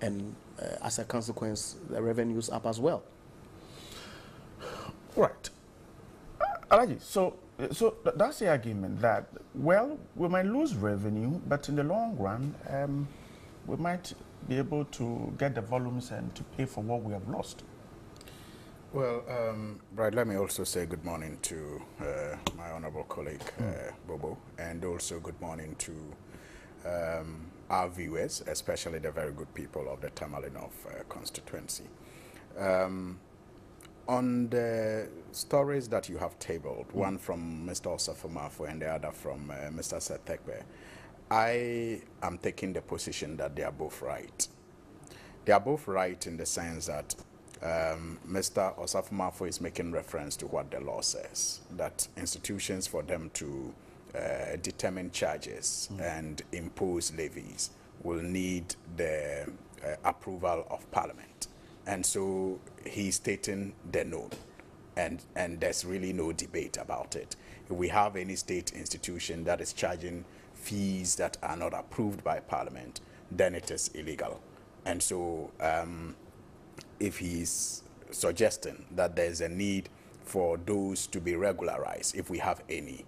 and as a consequence, the revenues up as well. Right. Alaji, so that's the argument that, well, we might lose revenue, but in the long run, we might be able to get the volumes and to pay for what we have lost. Well, Brad, let me also say good morning to my honorable colleague, Bobo, and also good morning to our viewers, especially the very good people of the Tamale North constituency. On the stories that you have tabled, one from Mr. Osafo and the other from Mr. Setekbe, I am taking the position that they are both right. They are both right in the sense that Mr. Osafo is making reference to what the law says, that institutions, for them to determine charges and impose levies will need the approval of Parliament. And so he's stating the known. And there's really no debate about it. If we have any state institution that is charging fees that are not approved by Parliament, then it is illegal. And so if he's suggesting that there's a need for those to be regularized, if we have any,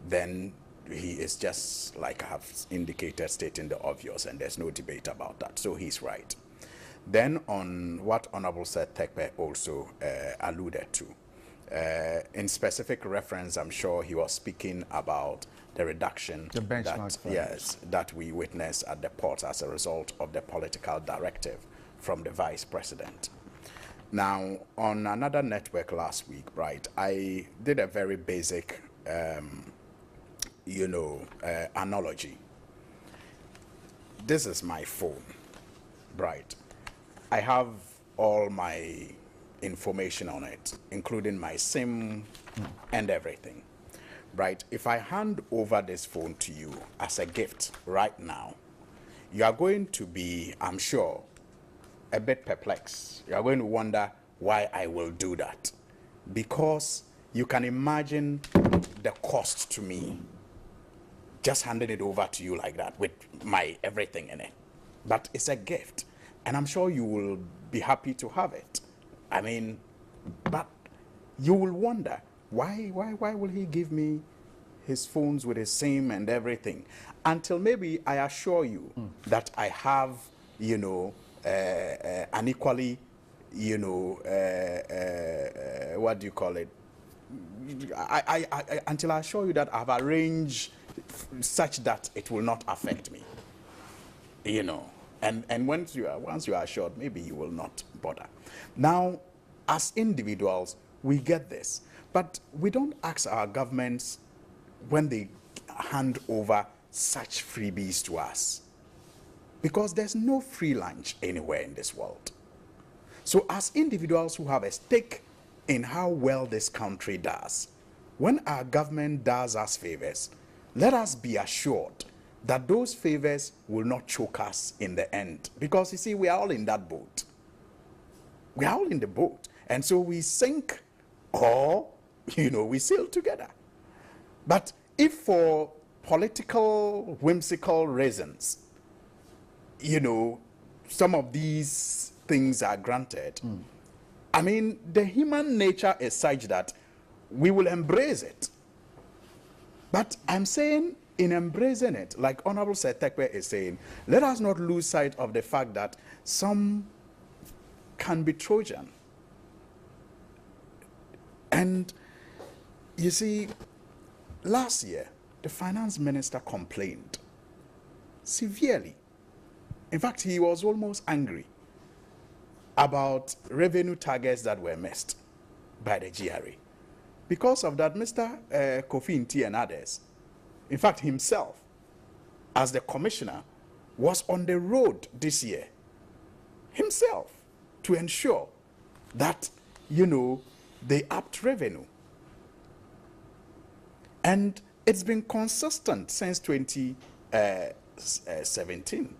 then he is just, like I have indicated, stating the obvious, and there's no debate about that. So he's right. Then on what Honorable Seth Thekpe also alluded to, in specific reference, I'm sure he was speaking about the reduction the benchmark that we witnessed at the ports as a result of the political directive from the Vice President. Now, on another network last week, right, I did a very basic, analogy. This is my phone, right? I have all my information on it, including my SIM and everything, right? If I hand over this phone to you as a gift right now, you are going to be, I'm sure, a bit perplexed. You are going to wonder why I will do that. Because you can imagine the cost to me just handing it over to you like that with my everything in it. But it's a gift, and I'm sure you will be happy to have it. I mean, but you will wonder, why will he give me his phones with his SIM and everything? Until maybe I assure you that I have, an equally, what do you call it? Until I assure you that I've arranged such that it will not affect me, And once you are assured, maybe you will not bother. Now, as individuals, we get this, but we don't ask our governments when they hand over such freebies to us, because there's no free lunch anywhere in this world. So as individuals who have a stake in how well this country does, when our government does us favors, let us be assured that those favors will not choke us in the end. Because you see, we are all in that boat. We are all in the boat. And so we sink or, we sail together. But if for political, whimsical reasons, some of these things are granted, I mean, the human nature is such that we will embrace it. But I'm saying, in embracing it, like Honorable Seth Thekpe is saying, let us not lose sight of the fact that some can be Trojan. And you see, last year, the finance minister complained severely. In fact, he was almost angry about revenue targets that were missed by the GRA. Because of that, Mr. Kofi Nti and others, in fact, himself, as the commissioner, was on the road this year, himself, to ensure that, they upped revenue. And it's been consistent since 2017.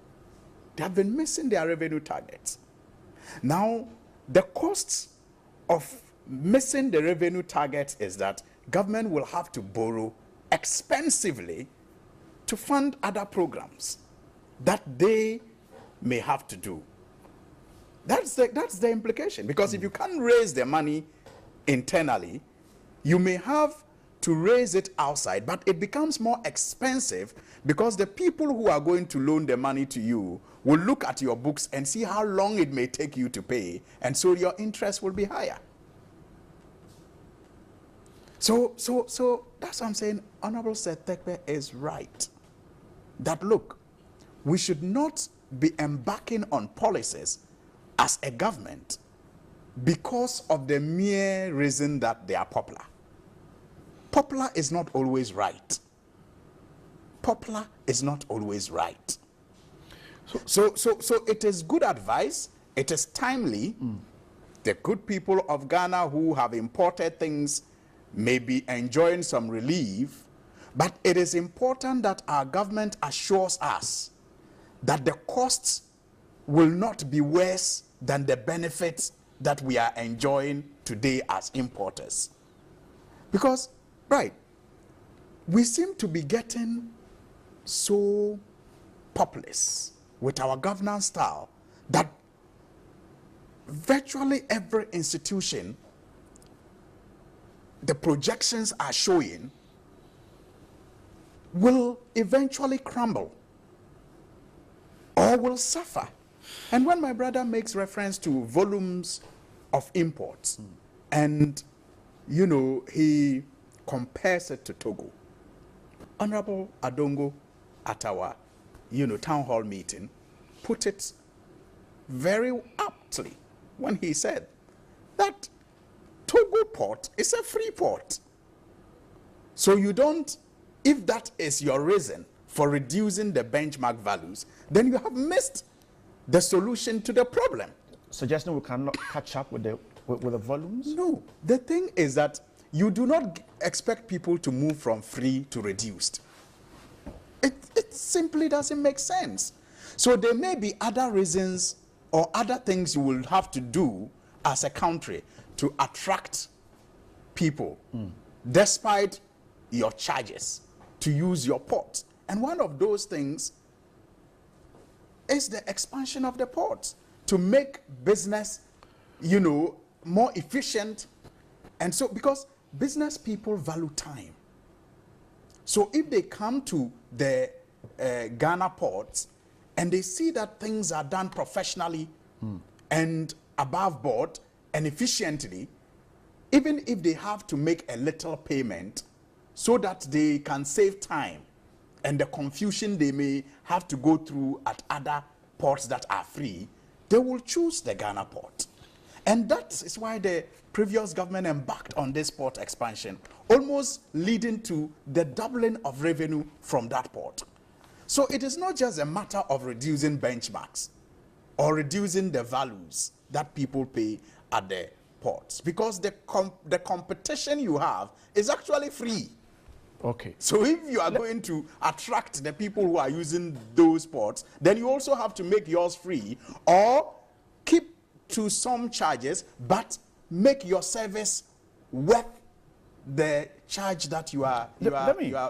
They have been missing their revenue targets. Now, the costs of missing the revenue targets is that government will have to borrow expensively to fund other programs that they may have to do. That's the implication. Because if you can't raise the money internally, you may have to raise it outside, but it becomes more expensive because the people who are going to loan the money to you will look at your books and see how long it may take you to pay, and so your interest will be higher. So that's what I'm saying. Honorable Seth Thekpe is right. That look, we should not be embarking on policies as a government because of the mere reason that they are popular. Popular is not always right. Popular is not always right. So it is good advice. It is timely. The good people of Ghana who have imported things may be enjoying some relief, but it is important that our government assures us that the costs will not be worse than the benefits that we are enjoying today as importers. Because, right, we seem to be getting so populous with our governance style that virtually every institution, the projections are showing, will eventually crumble or will suffer. And when my brother makes reference to volumes of imports, and you know, he compares it to Togo, Honorable Adongo at our, you know, town hall meeting put it very aptly when he said that Togo port is a free port. So you don't, if that is your reason for reducing the benchmark values, then you have missed the solution to the problem. Suggesting we cannot catch up with the volumes? No. The thing is that you do not expect people to move from free to reduced. It simply doesn't make sense. So there may be other reasons or other things you will have to do as a country to attract people, despite your charges, to use your port. And one of those things is the expansion of the ports to make business, you know, more efficient. And so, because business people value time. So if they come to the Ghana ports and they see that things are done professionally and above board and efficiently, even if they have to make a little payment so that they can save time and the confusion they may have to go through at other ports that are free, they will choose the Ghana port. And that is why the previous government embarked on this port expansion, almost leading to the doubling of revenue from that port. So it is not just a matter of reducing benchmarks or reducing the values that people pay at the ports, because the competition you have is actually free. Okay. So if you are going to attract the people who are using those ports, then you also have to make yours free or keep to some charges, but make your service worth the charge that you are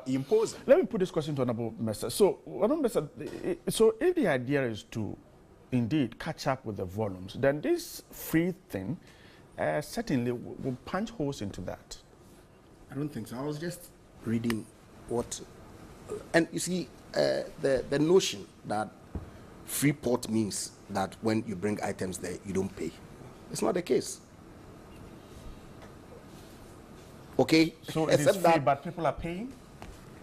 imposing. Let me put this question to Honorable Mr. So, Honorable Mr., so if the idea is to indeed catch up with the volumes, then this free thing certainly will punch holes into that. I don't think so. I was just reading what, and you see, the notion that free port means that when you bring items there, you don't pay. It's not the case. Okay? So it is free, but people are paying?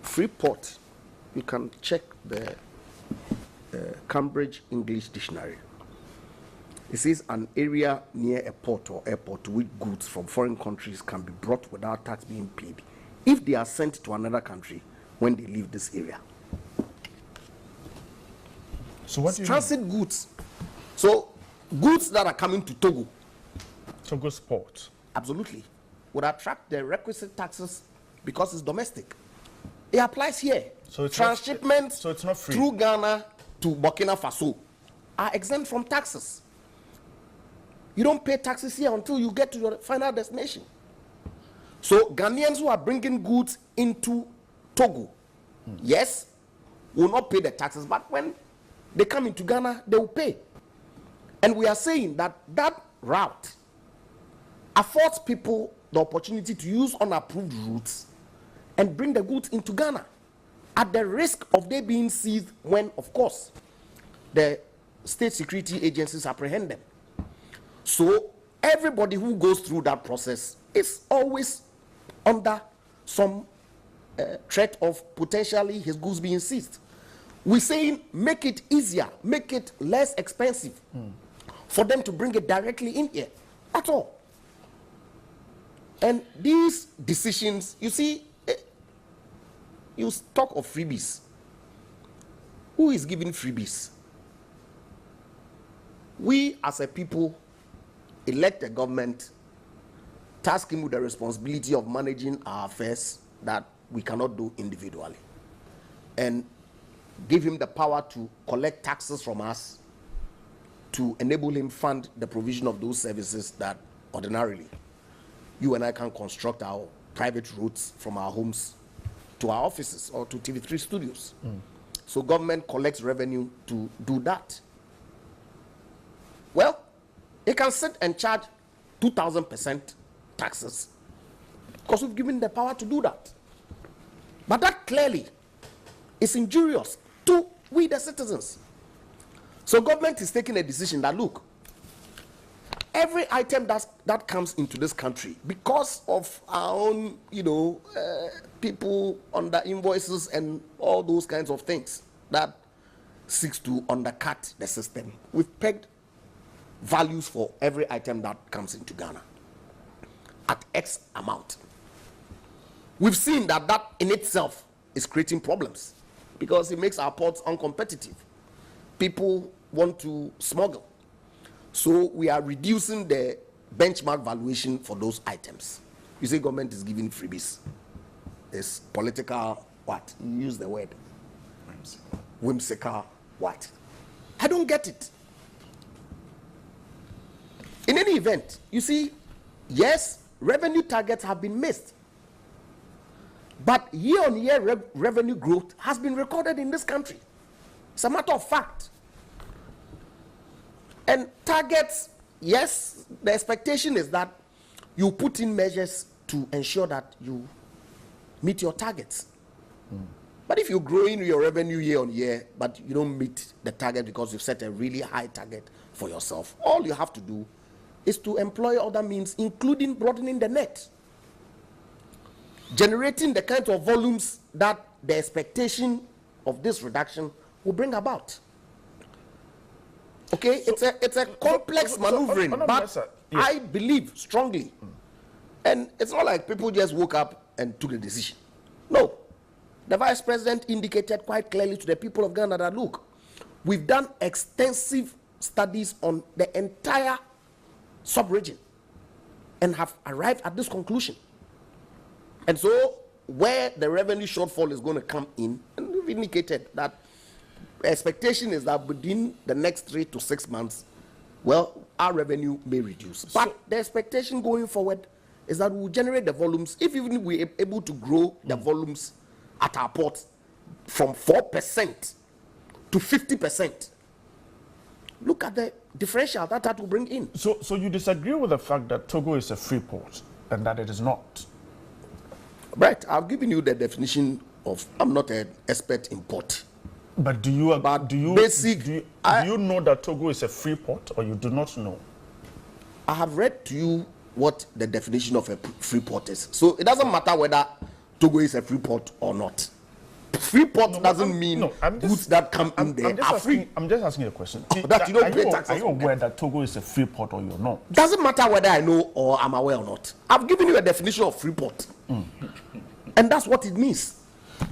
Free port, you can check the Cambridge English Dictionary. It says an area near a port or airport to which goods from foreign countries can be brought without tax being paid if they are sent to another country when they leave this area. So what do you transit mean? Goods. So goods that are coming to Togo. Togo's port. Absolutely. Would attract the requisite taxes because it's domestic. It applies here. So it's transshipment so it's not free. through Ghana to Burkina Faso are exempt from taxes. You don't pay taxes here until you get to your final destination. So Ghanaians who are bringing goods into Togo, yes, will not pay the taxes, but when they come into Ghana, they will pay. And we are saying that that route affords people the opportunity to use unapproved routes and bring the goods into Ghana at the risk of they being seized when, of course, the state security agencies apprehend them. So everybody who goes through that process is always under some threat of potentially his goods being seized. We're saying make it easier, make it less expensive for them to bring it directly in here. At all. And these decisions, you see, you talk of freebies. Who is giving freebies? We as a people elect a government, task him with the responsibility of managing our affairs that we cannot do individually, and give him the power to collect taxes from us to enable him fund the provision of those services that ordinarily you and I can construct our private routes from our homes to our offices or to TV3 studios. So government collects revenue to do that. Well, it can sit and charge 2,000% taxes because we've given the power to do that. But that clearly is injurious to we the citizens. So government is taking a decision that, look, every item that comes into this country, because of our own, people under invoices and all those kinds of things that seeks to undercut the system, we've pegged values for every item that comes into Ghana at X amount. We've seen that in itself is creating problems because it makes our ports uncompetitive. People want to smuggle. So we are reducing the benchmark valuation for those items. You say government is giving freebies. It's political what? You use the word. Whimsical what? I don't get it. In any event, you see, yes, revenue targets have been missed. But year-on-year revenue growth has been recorded in this country. It's a matter of fact. And targets, yes, the expectation is that you put in measures to ensure that you meet your targets. But if you're growing your revenue year on year, but you don't meet the target because you've set a really high target for yourself, all you have to do is to employ other means, including broadening the net, generating the kinds of volumes that the expectation of this reduction will bring about. Okay, so, it's a complex maneuvering, but I believe strongly, and it's not like people just woke up and took a decision. No, the Vice President indicated quite clearly to the people of Ghana that, look, we've done extensive studies on the entire sub-region and have arrived at this conclusion. And so where the revenue shortfall is going to come in, and we've indicated that expectation is that within the next 3 to 6 months, well, our revenue may reduce. But the expectation going forward is that we'll generate the volumes, if even we're able to grow the volumes at our ports from 4% to 50%. Look at the differential that will bring in. So you disagree with the fact that Togo is a free port and that it is not? Right, I've given you the definition of, I'm not an expert in port. But do you know that Togo is a free port, or you do not know? I have read to you what the definition of a free port is. So it doesn't matter whether Togo is a free port or not. Free port doesn't mean goods that come in there are free. I'm just asking you a question. That you don't pay taxes. Are you aware that Togo is a free port or you're not? Doesn't matter whether I know or I'm aware or not. I've given you a definition of free port. And that's what it means.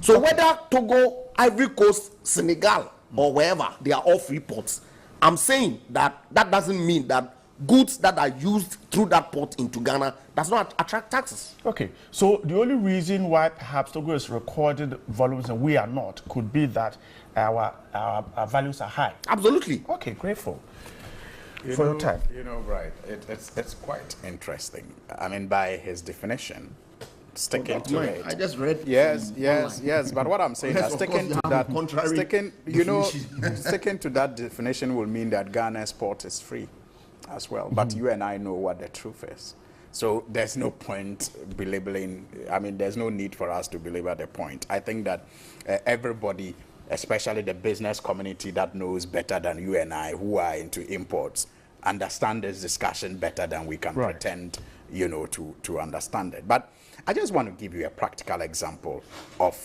So whether Togo, Ivory Coast, Senegal, or wherever, they are all free ports. I'm saying that doesn't mean that goods that are used through that port into Ghana does not attract taxes. Okay, so the only reason why perhaps Togo is recorded volumes and we are not could be that our values are high. Absolutely. Okay, grateful for your time. You know, right, it's quite interesting. I mean, by his definition, sticking to it. I just read. Yes. But what I'm saying is sticking to that definition will mean that Ghana's port is free as well. But you and I know what the truth is. So there's no point belabeling. I mean, there's no need for us to belabor the point. I think that everybody, especially the business community that knows better than you and I, who are into imports, understand this discussion better than we can pretend, to understand it. But I just want to give you a practical example of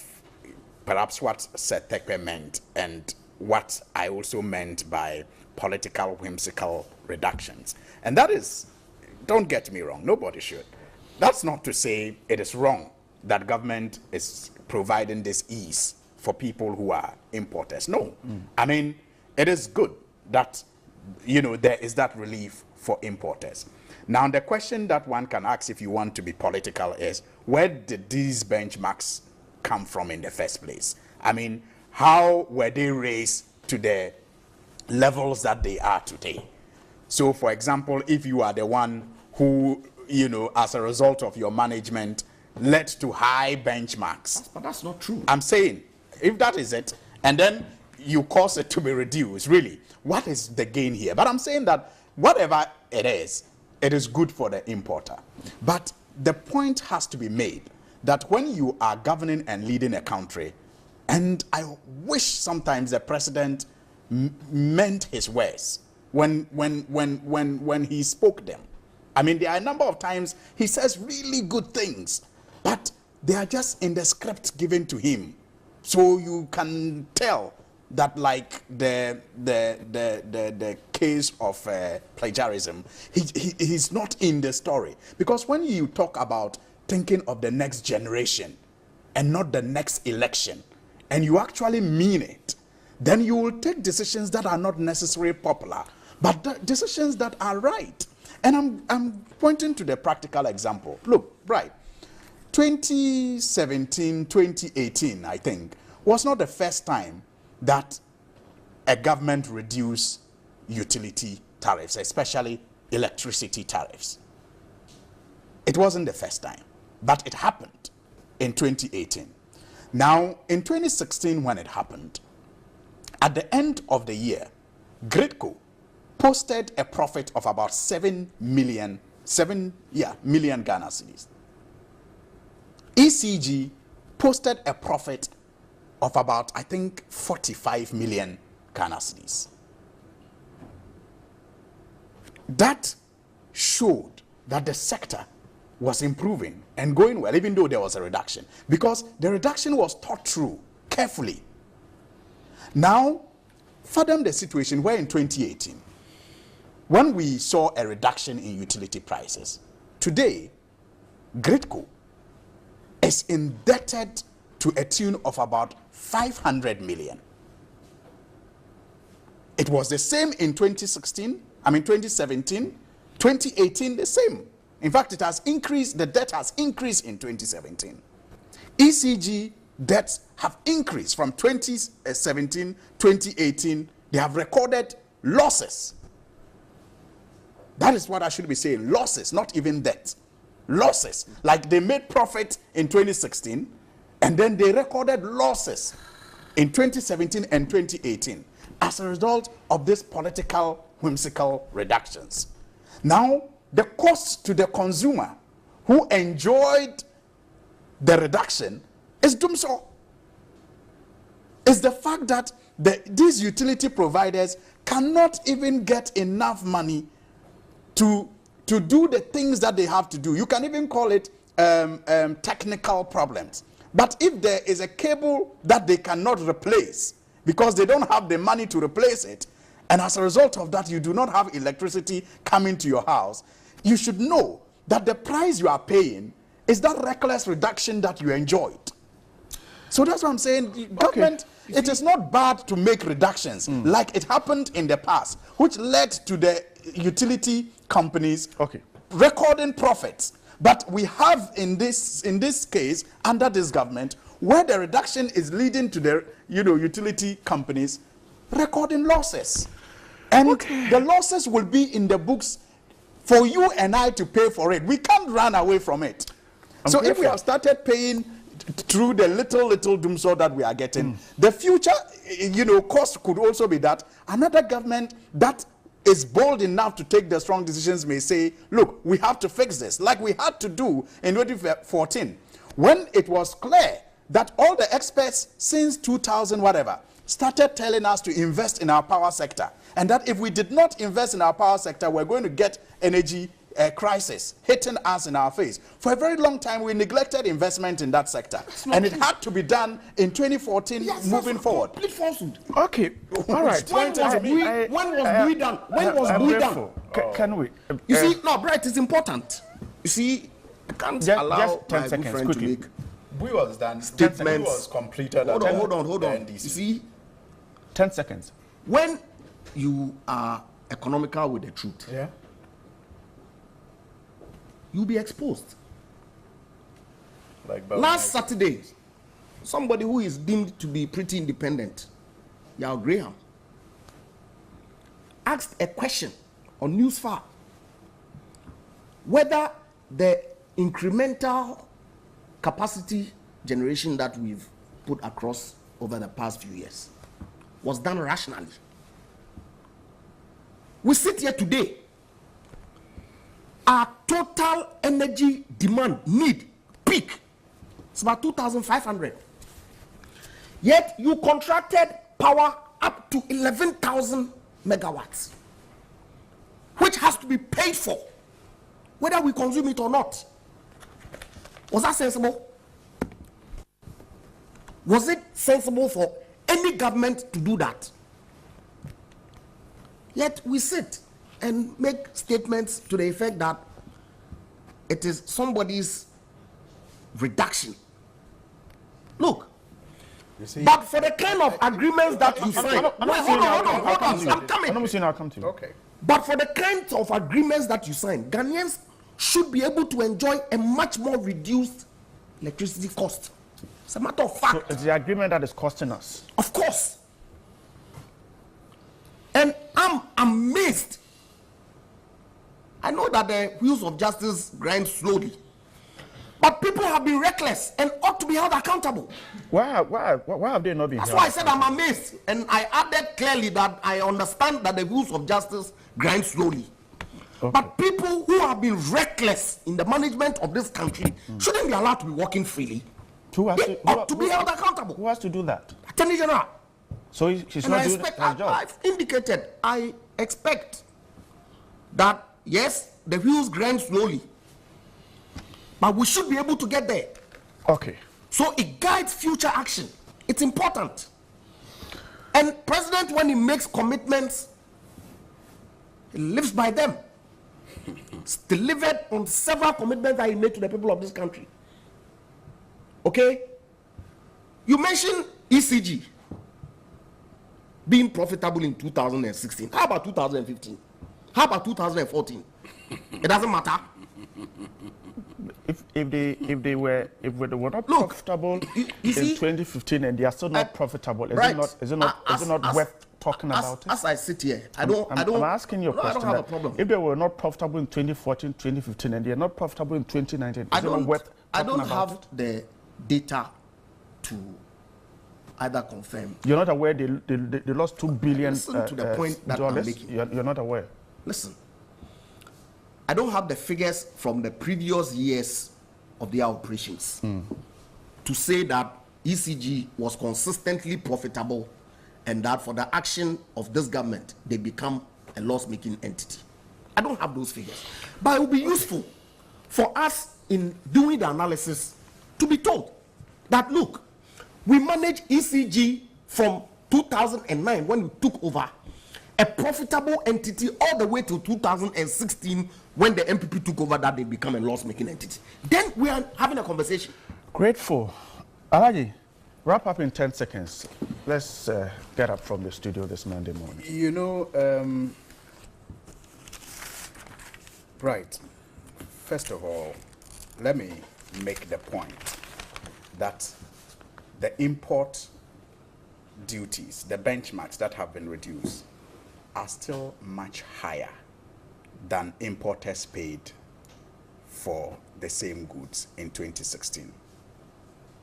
perhaps what Seth Tekwe meant and what I also meant by political whimsical reductions. And that is, don't get me wrong, nobody should. That's not to say it is wrong that government is providing this ease for people who are importers. No. I mean, it is good that, there is that relief for importers. Now, the question that one can ask if you want to be political is, where did these benchmarks come from in the first place? I mean, how were they raised to the levels that they are today. So, for example, if you are the one who, you know, as a result of your management, led to high benchmarks. But that's not true. I'm saying, if that is it, and then you cause it to be reduced, really, what is the gain here? But I'm saying that whatever it is good for the importer. But the point has to be made that when you are governing and leading a country, and I wish sometimes the president meant his words when he spoke them. I mean, there are a number of times he says really good things, but they are just in the script given to him. So you can tell that, like the case of plagiarism, he's not in the story. Because when you talk about thinking of the next generation and not the next election, and you actually mean it, then you will take decisions that are not necessarily popular, but decisions that are right. And I'm pointing to the practical example. Look, right, 2017, 2018, I think, was not the first time that a government reduced utility tariffs, especially electricity tariffs. It wasn't the first time, but it happened in 2018. Now, in 2016, when it happened, at the end of the year, Gridco posted a profit of about 7 million Ghana cedis. ECG posted a profit of about, I think, 45 million Ghana cedis. That showed that the sector was improving and going well, even though there was a reduction, because the reduction was thought through carefully. Now, fathom the situation where in 2018, when we saw a reduction in utility prices, today, Gridco is indebted to a tune of about 500 million. It was the same in 2017, 2018, the same. In fact, it has increased, the debt has increased in 2017. ECG debts have increased from 2017, 2018. They have recorded losses. That is what I should be saying, losses, not even debt. Losses. Like they made profit in 2016, and then they recorded losses in 2017 and 2018 as a result of these political, whimsical reductions. Now, the cost to the consumer who enjoyed the reduction is dumso. It's the fact that these utility providers cannot even get enough money to do the things that they have to do. You can even call it technical problems. But if there is a cable that they cannot replace because they don't have the money to replace it, and as a result of that you do not have electricity coming to your house, you should know that the price you are paying is that reckless reduction that you enjoyed. So that's what I'm saying. Government, it is not bad to make reductions like it happened in the past, which led to the utility companies recording profits. But we have in this case, under this government, where the reduction is leading to the utility companies recording losses. And the losses will be in the books for you and I to pay for it. We can't run away from it. So if we have started paying through the little doomsaw that we are getting, the future, cost could also be that another government that is bold enough to take the strong decisions may say, look, we have to fix this, like we had to do in 2014, when it was clear that all the experts since 2000 whatever started telling us to invest in our power sector, and that if we did not invest in our power sector, we're going to get energy crisis hitting us in our face. For a very long time, we neglected investment in that sector, and it had to be done in 2014 moving forward. Okay, all right. When was we done? When was we done? Can we? You see, no, Bright, it's important. You see, I can't allow just 10 my seconds, good friend quickly. to make we was done. statements. We was completed. Hold on. You see, 10 seconds. when you are economical with the truth, you'll be exposed. Like last Saturday, somebody who is deemed to be pretty independent, Yao Graham, asked a question on Newsfar whether the incremental capacity generation that we've put across over the past few years was done rationally. We sit here today, our total energy demand need peak is about 2,500. Yet you contracted power up to 11,000 megawatts, which has to be paid for, whether we consume it or not. Was that sensible? Was it sensible for any government to do that? Yet we sit and make statements to the effect that it is somebody's reduction. Look, but for the kind of agreements that you sign, I'll come to you. Okay. But for the kinds of agreements that you sign, Ghanaians should be able to enjoy a much more reduced electricity cost. It's a matter of fact. So it's the agreement that is costing us. Of course. And I'm amazed. I know that the wheels of justice grind slowly, but people have been reckless and ought to be held accountable. Why have they not been That's held why I said I'm amazed. And I added clearly that I understand that the wheels of justice grind slowly. Okay. But people who have been reckless in the management of this country shouldn't be allowed to be walking freely. They ought to be held accountable. Who has to do that? Attorney General. So he's not doing his job. I've indicated, I expect that, yes, the wheels grind slowly, but we should be able to get there. Okay. So it guides future action. It's important. And President, when he makes commitments, he lives by them. It's delivered on several commitments that he made to the people of this country. Okay? You mentioned ECG being profitable in 2016. How about 2015? How about 2014? It doesn't matter. If they were not profitable in 2015 and they are still not profitable, is it not worth talking about it? As I sit here, I'm asking you a question. I don't have a problem. If they were not profitable in 2014, 2015, and they are not profitable in 2019, is it not worth talking about it? I don't have the data to either confirm. You're not aware they lost $2 billion Listen to the point that I'm making. You're not aware. Listen, I don't have the figures from the previous years of their operations to say that ECG was consistently profitable and that for the action of this government, they become a loss-making entity. I don't have those figures. But it will be useful for us in doing the analysis to be told that, look, we managed ECG from 2009 when we took over, a profitable entity all the way to 2016 when the MPP took over, that they become a loss-making entity. Then we are having a conversation. Grateful. Alaji, wrap up in 10 seconds. Let's get up from the studio this Monday morning. You know, right. First of all, let me make the point that the import duties, the benchmarks that have been reduced, are still much higher than importers paid for the same goods in 2016.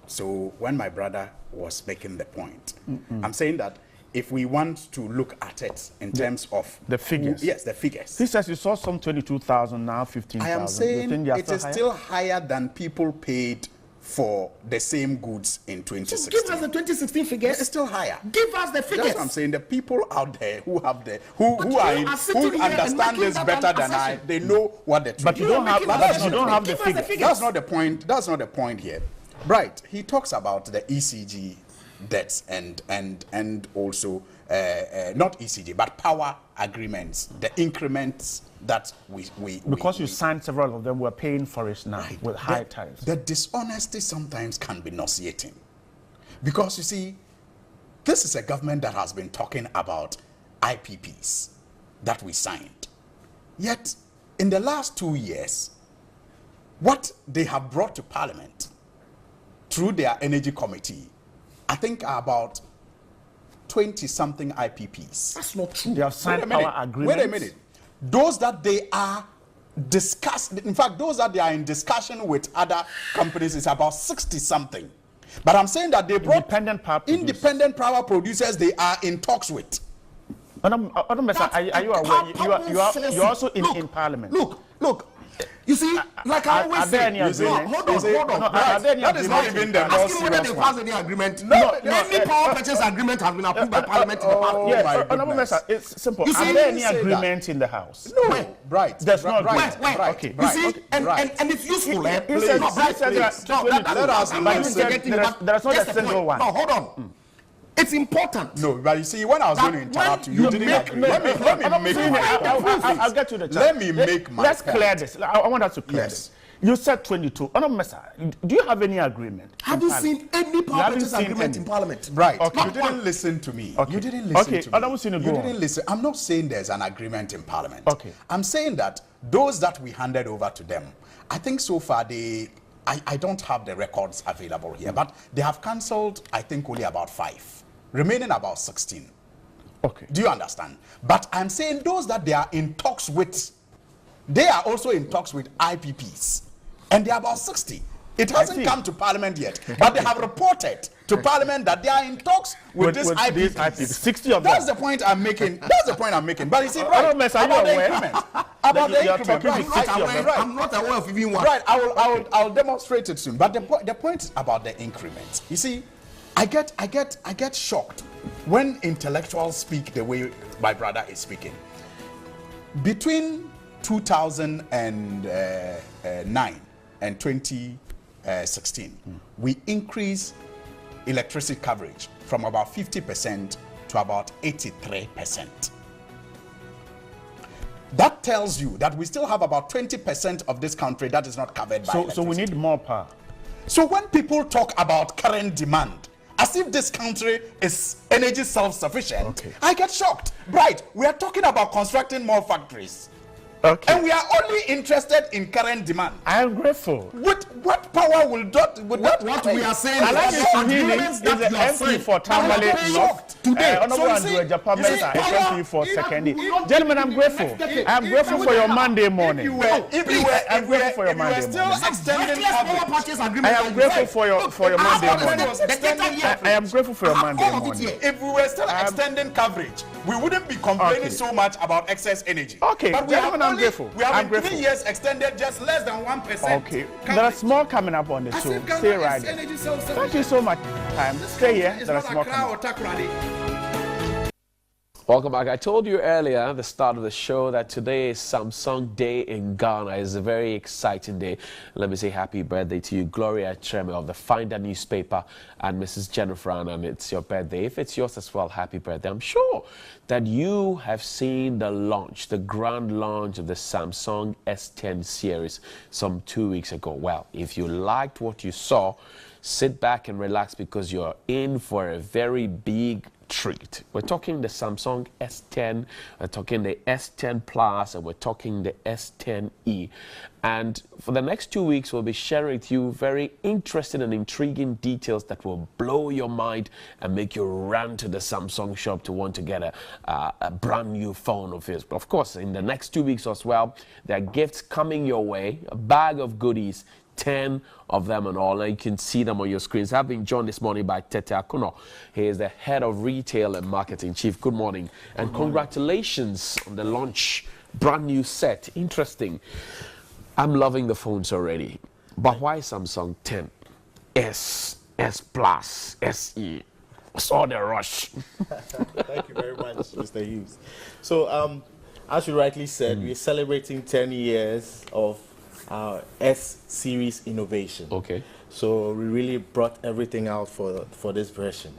So when my brother was making the point, I'm saying that if we want to look at it in terms of the figures. Yes, the figures. He says you saw some 22,000, now 15,000. I am saying it is still higher than people paid for the same goods in 2016. So give us the 2016 figures. It's still higher. Give us the figures. That's what I'm saying. The people out there who have the who understand this better than I, they know what the truth. But you don't have. But you don't have the figures. That's not the point. That's not the point here. Right. He talks about the ECG debts and also not ECG but power agreements, the increments that we signed several of them, we're paying for it now with high tariffs. The dishonesty sometimes can be nauseating, because you see, this is a government that has been talking about IPPs that we signed, yet in the last 2 years, what they have brought to Parliament through their energy committee, I think are about 20-something IPPs. That's not true. They have signed our agreements. Wait a minute. Those that they are discussed, in fact, those that they are in discussion with other companies is about 60-something. But I'm saying that they brought independent power producers they are in talks with. Are you aware? You're also in Parliament. Look. You see, like I always say, hold on. That is not even the most serious one. Any agreement? No, any power purchase agreement has been approved by Parliament in the past. Yes, Honourable Mesa, it's simple. Are there any agreement in the House? No, right. There's no agreement. Okay. You see, and it's useful. Let us there's not a single one. No, hold on. It's important. No, but you see, when I was going to interrupt you, you didn't agree. Let me make my I'll get to the chat. Let me make my Let's clear this. I want us to clear this. You said 22. Honourable Mesa, do you have any agreement? Have you seen any power purchase agreement in Parliament? Right. Okay. You didn't listen to me. Okay. You didn't listen to me. You didn't listen. I'm not saying there's an agreement in Parliament. Okay. I'm saying that those that we handed over to them, I think so far I don't have the records available here, but they have cancelled, I think, only about 5. Remaining about 16. Okay. Do you understand? But I'm saying those that they are in talks with, they are also in talks with IPPs. And they are about 60. It hasn't come to Parliament yet. But they have reported to Parliament that they are in talks with these IPPs. 60 of them. That's the point I'm making. But you see, right, about the increment. About the increment. I'm not aware of even one. Right, I'll demonstrate it soon. But the point about the increment. You see, I get shocked when intellectuals speak the way my brother is speaking. Between 2009 and 2016, we increased electricity coverage from about 50% to about 83%. That tells you that we still have about 20% of this country that is not covered by electricity. So we need more power. So when people talk about current demand, as if this country is energy self-sufficient, I get shocked. Right, we are talking about constructing more factories. Okay. And we are only interested in current demand. I am grateful. What power will that? What we are saying is the MP for Tamale North. Honourable Andrew Japan Mesa is MP for Second. Gentlemen, I'm grateful. I am grateful for your Monday morning. I'm grateful for your Monday morning. I am grateful for your Monday morning. I am grateful for your Monday morning. If we were still extending coverage, we wouldn't be complaining so much about excess energy. Okay, but gentlemen, I'm grateful. We have in 3 years extended just less than 1%. Okay, there's more coming up on the show. Stay right there. Thank you so much. Stay here. There's more coming up. Welcome back. I told you earlier at the start of the show that today is Samsung Day in Ghana. It's a very exciting day. Let me say happy birthday to you, Gloria Treme of the Finder newspaper, and Mrs. Jennifer Annan. It's your birthday. If it's yours as well, happy birthday. I'm sure that you have seen the launch, the grand launch of the Samsung S10 series some 2 weeks ago. Well, if you liked what you saw, sit back and relax because you're in for a very big treat. We're talking the Samsung S10, we're talking the S10 Plus, and we're talking the S10e. And for the next 2 weeks, we'll be sharing with you very interesting and intriguing details that will blow your mind and make you run to the Samsung shop to want to get a brand new phone of yours. But of course, in the next 2 weeks as well, there are gifts coming your way, a bag of goodies, 10 of them and all. And you can see them on your screens. I've been joined this morning by Tete Akuno. He is the head of retail and marketing. Chief, good morning. And congratulations on the launch. Brand new set. Interesting. I'm loving the phones already. But why Samsung 10? S Plus, SE? What's all the rush? Thank you very much, Mr. Hughes. So, as you rightly said, we're celebrating 10 years of our S-series innovation. Okay. So we really brought everything out for this version.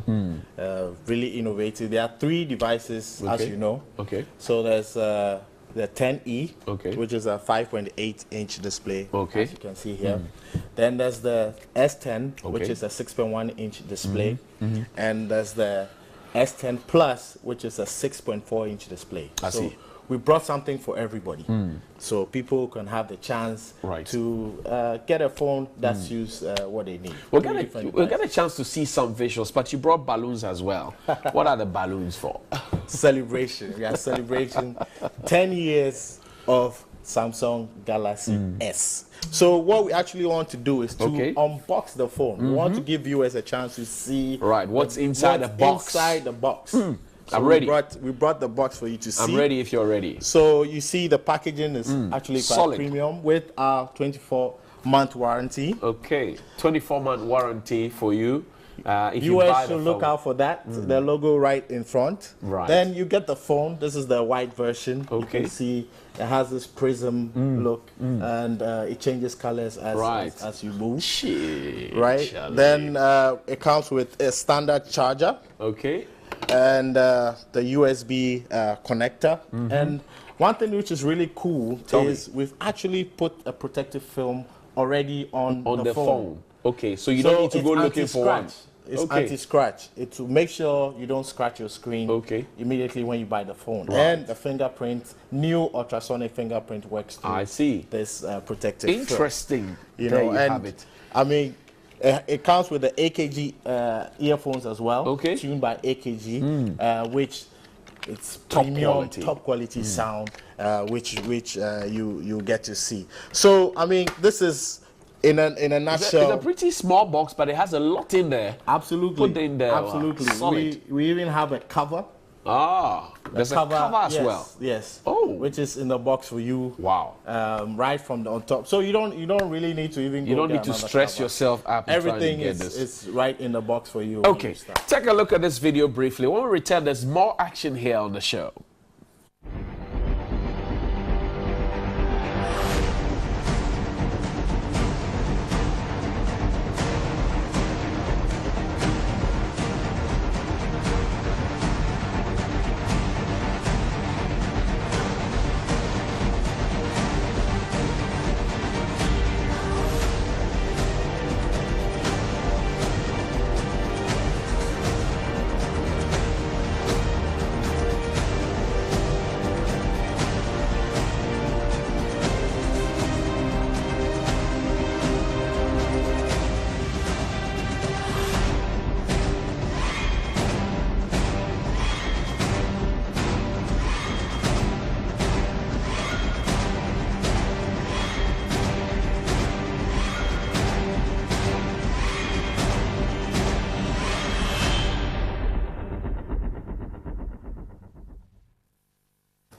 Really innovative. There are 3 devices, as you know. Okay. So there's the 10e, okay, which is a 5.8-inch display, okay, as you can see here. Then there's the S10, which is a 6.1-inch display. And there's the S10 Plus, which is a 6.4-inch display. I see. we brought something for everybody. So people can have the chance to get a phone that suits what they need. We'll get a chance to see some visuals, but you brought balloons as well. What are the balloons for? Celebration. We are celebrating 10 years of Samsung Galaxy S. So what we actually want to do is to unbox the phone. We want to give viewers a chance to see what's inside the box. Inside the box. So I'm ready. We brought the box for you to see. I'm ready if you're ready. So you see the packaging is actually quite solid. premium with our 24-month warranty. Okay, 24-month warranty for you. If Viewers should look out for that. The logo right in front. Right. Then you get the phone. This is the white version. You can see it has this prism look, and it changes colors as you move. Right. Then it comes with a standard charger. Okay. And the USB connector. And one thing which is really cool is we've actually put a protective film already on the phone. Okay, so you don't need to go looking for one. It's anti-scratch. It will make sure you don't scratch your screen immediately when you buy the phone. And the fingerprint, new ultrasonic fingerprint works too. I see. This protective film. Interesting. You there know, you have it. I mean, it comes with the AKG earphones as well, tuned by AKG, which it's premium, top quality sound, which you get to see. So I mean, this is in a nutshell. It's a pretty small box, but it has a lot in there. Absolutely, put in there. Absolutely, solid. We even have a cover. There's a cover as well. Yes. Which is in the box for you. Wow. Right from on top. So you don't really need to even. You don't need to stress yourself up. Everything is right in the box for you. Okay. Take a look at this video briefly. When we return, there's more action here on the show.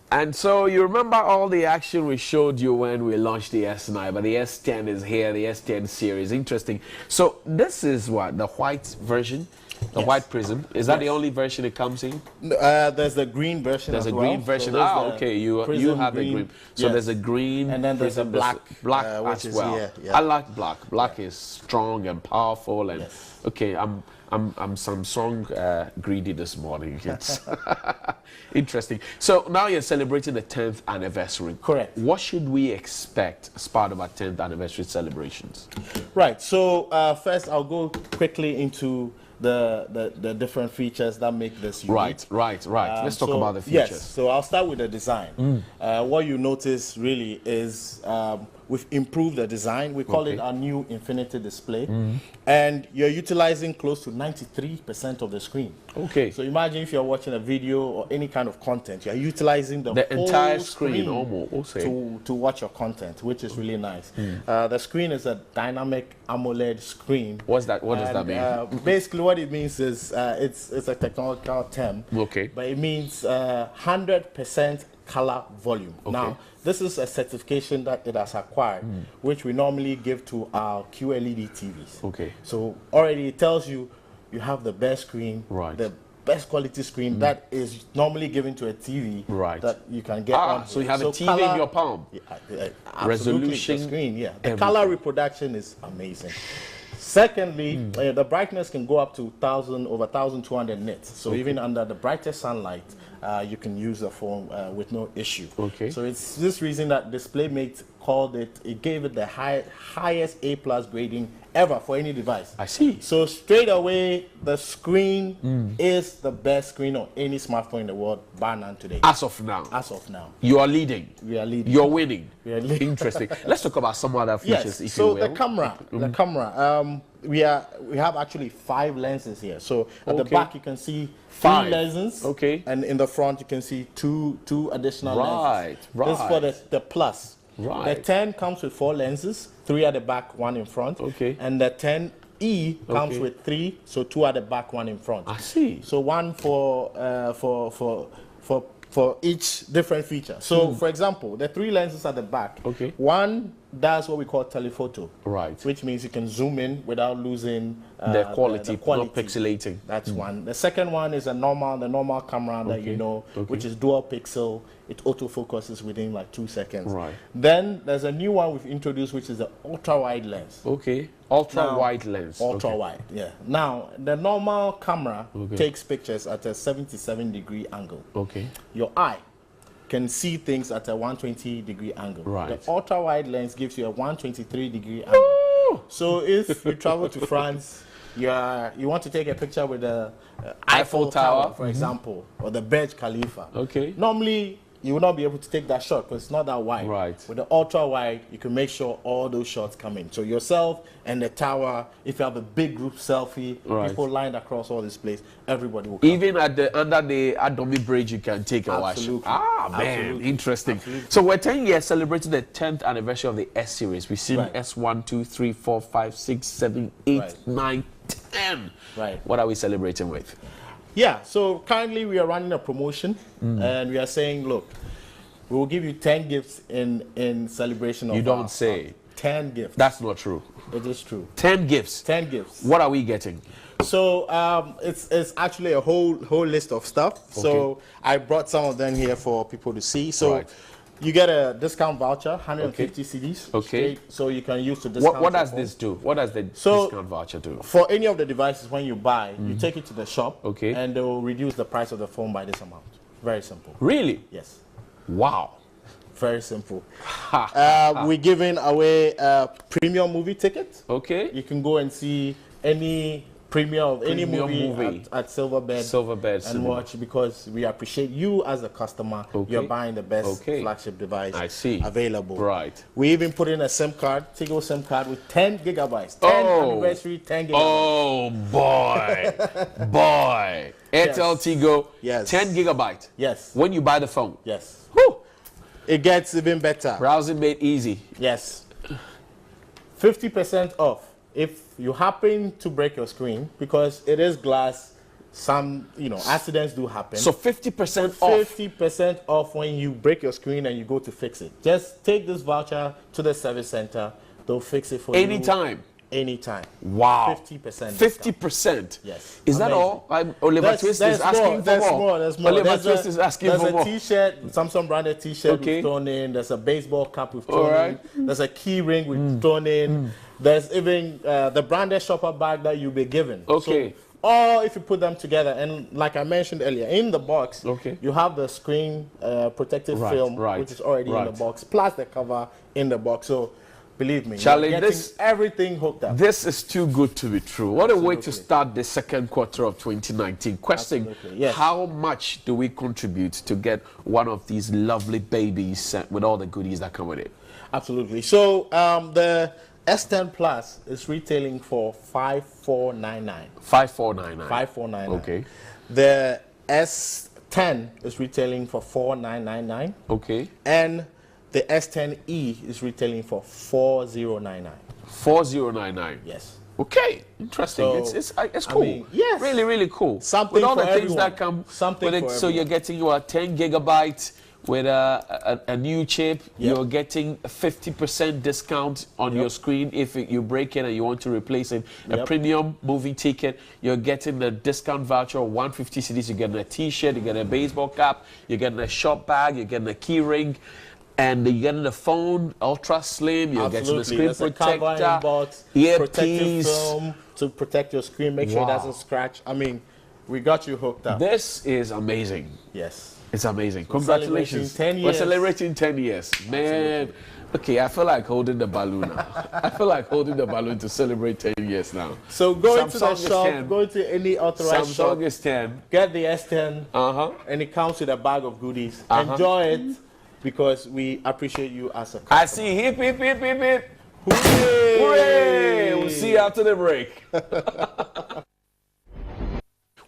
And so you remember all the action we showed you when we launched the S9, but the S10 is here, the S10 series. Interesting. So this is what, the white version? The white prism. Is that the only version it comes in? There's the green version as well. There's a green version. So okay. You have the green. So there's a green. And then there's a black. Black as well. Here, yeah. I like black. Black is strong and powerful. And okay, I'm Samsung greedy this morning. It's interesting. So now you're celebrating the 10th anniversary. Correct. What should we expect as part of our 10th anniversary celebrations? Right. So first, I'll go quickly into the different features that make this unique. Right. Let's talk about the features. Yes. So I'll start with the design. What you notice really is we've improved the design. We call it our new infinity display. And you're utilizing close to 93% of the screen. Okay. So imagine if you're watching a video or any kind of content, you're utilizing the whole entire screen almost to watch your content, which is really nice. The screen is a dynamic AMOLED screen. What's that? What does that mean? Basically, what it means is it's a technical term. Okay. But it means 100% color volume. Okay. Now, this is a certification that it has acquired, which we normally give to our QLED TVs. Okay. So already it tells you you have the best screen, the best quality screen that is normally given to a TV that you can get on. So you have a TV in your palm. Resolution, the screen, the color reproduction is amazing. Secondly, the brightness can go up to over 1,200 nits. So even under the brightest sunlight, you can use the phone with no issue. Okay. So it's this reason that DisplayMate it gave it the highest A+ grading ever for any device. I see. So straight away, the screen is the best screen on any smartphone in the world, bar none today. As of now. As of now. You are leading. We are leading. You're winning. We are leading. Interesting. Let's talk about some other features, if so you will. the camera. We have actually 5 lenses here. So at the back you can see 3 lenses. Okay. And in the front you can see two additional lenses. Right. This is for the Plus. Right. The 10 comes with 4 lenses, 3 at the back, 1 in front. Okay. And the 10E comes with 3, so 2 at the back, 1 in front. I see. So one for each different feature. So for example, the 3 lenses at the back. Okay. One does what we call telephoto. Right. Which means you can zoom in without losing the quality, not pixelating. That's one. The second one is the normal camera that you know, which is dual pixel. It autofocuses within like 2 seconds. Right. Then there's a new one we've introduced, which is the ultra wide lens. Okay. Ultra wide lens. Ultra wide, yeah. Now the normal camera takes pictures at a 77-degree angle. Okay. Your eye can see things at a 120-degree angle. Right. The ultra wide lens gives you a 123-degree angle. Ooh! So if you travel to France, you want to take a picture with the Eiffel Tower, for example, or the Burj Khalifa. Okay. Normally, you will not be able to take that shot because it's not that wide. Right. With the ultra wide, you can make sure all those shots come in. So yourself and the tower, if you have a big group selfie, people lined across all this place, everybody will come. Even under the Adobe Bridge, you can take a watch. Ah, man, Absolutely. interesting. Absolutely. So we're 10 years celebrating the 10th anniversary of the S series. We've seen S1, 2, 3, 4, 5, 6, 7, 8, 9, 10. Right. What are we celebrating with? Yeah, so currently we are running a promotion and we are saying, look, we will give you 10 gifts in celebration of You don't say. 10 gifts. That's not true. It is true. 10 gifts. 10 gifts. What are we getting? So it's actually a whole list of stuff. So I brought some of them here for people to see. So you get a discount voucher, 150 CDs. Okay. So you can use to discount. What does this do? What does the discount voucher do? For any of the devices, when you buy, you take it to the shop. And they will reduce the price of the phone by this amount. Very simple. Really? Yes. Wow. Very simple. We're giving away a premium movie ticket. Okay. You can go and see any premiere of any movie at Silverbed and watch, because we appreciate you as a customer. You're buying the best flagship device available. Right. We even put in a SIM card, Tigo SIM card with 10 gigabytes. 10 anniversary, 10 gigabytes. Oh, boy. Boy. Airtel Tigo, 10 gigabyte. Yes. When you buy the phone. Yes. Woo. It gets even better. Browsing made easy. Yes. 50% off if you happen to break your screen, because it is glass. Some, accidents do happen. So 50% off. 50% off when you break your screen and you go to fix it. Just take this voucher to the service center. They'll fix it for you. Anytime. Wow. 50%. 50%. Yes. Is that all? Oliver Twist is asking for more. There's more. Oliver Twist is asking for more. There's a T-shirt, Samsung branded T-shirt we've thrown in. There's a baseball cap we've thrown in. There's a key ring we've thrown in. There's even the branded shopper bag that you'll be given. Okay. So, or if you put them together, and like I mentioned earlier, in the box, you have the screen protective film, which is already in the box, plus the cover in the box. So believe me, Charlie, you're getting everything hooked up. This is too good to be true. What a way to start the second quarter of 2019. Question, how much do we contribute to get one of these lovely babies with all the goodies that come with it? Absolutely. So the S10 Plus is retailing for $5499. $5499. Okay. The S10 is retailing for $4999. Okay. And the S10e is retailing for $4099. $4099. Yes. Okay. Interesting. So, it's cool. I mean, yes. Really, really cool. Something with all for the things everyone. that come Something with it. for So you're getting your 10 gigabytes with a new chip. You're getting a 50% discount on your screen if you break it and you want to replace it. A premium movie ticket. You're getting the discount voucher of 150 CDs. You're getting a T-shirt. You're getting a baseball cap. You're getting a shop bag. You're getting a key ring. And you're getting the phone, ultra slim. You're getting the screen protector, protective film to protect your screen, make sure it doesn't scratch. I mean, we got you hooked up. This is amazing. Yes. It's amazing. Congratulations. 10 years. We're celebrating 10 years. Man. Absolutely. Okay, I feel like holding the balloon now. I feel like holding the balloon to celebrate 10 years now. So go into the shop, go to any authorized shop. Samsung is 10. Get the S10, and it comes with a bag of goodies. Enjoy it, because we appreciate you as a customer. I see hip, hip, hip, hip, hip. Hooray! Hooray! We'll see you after the break.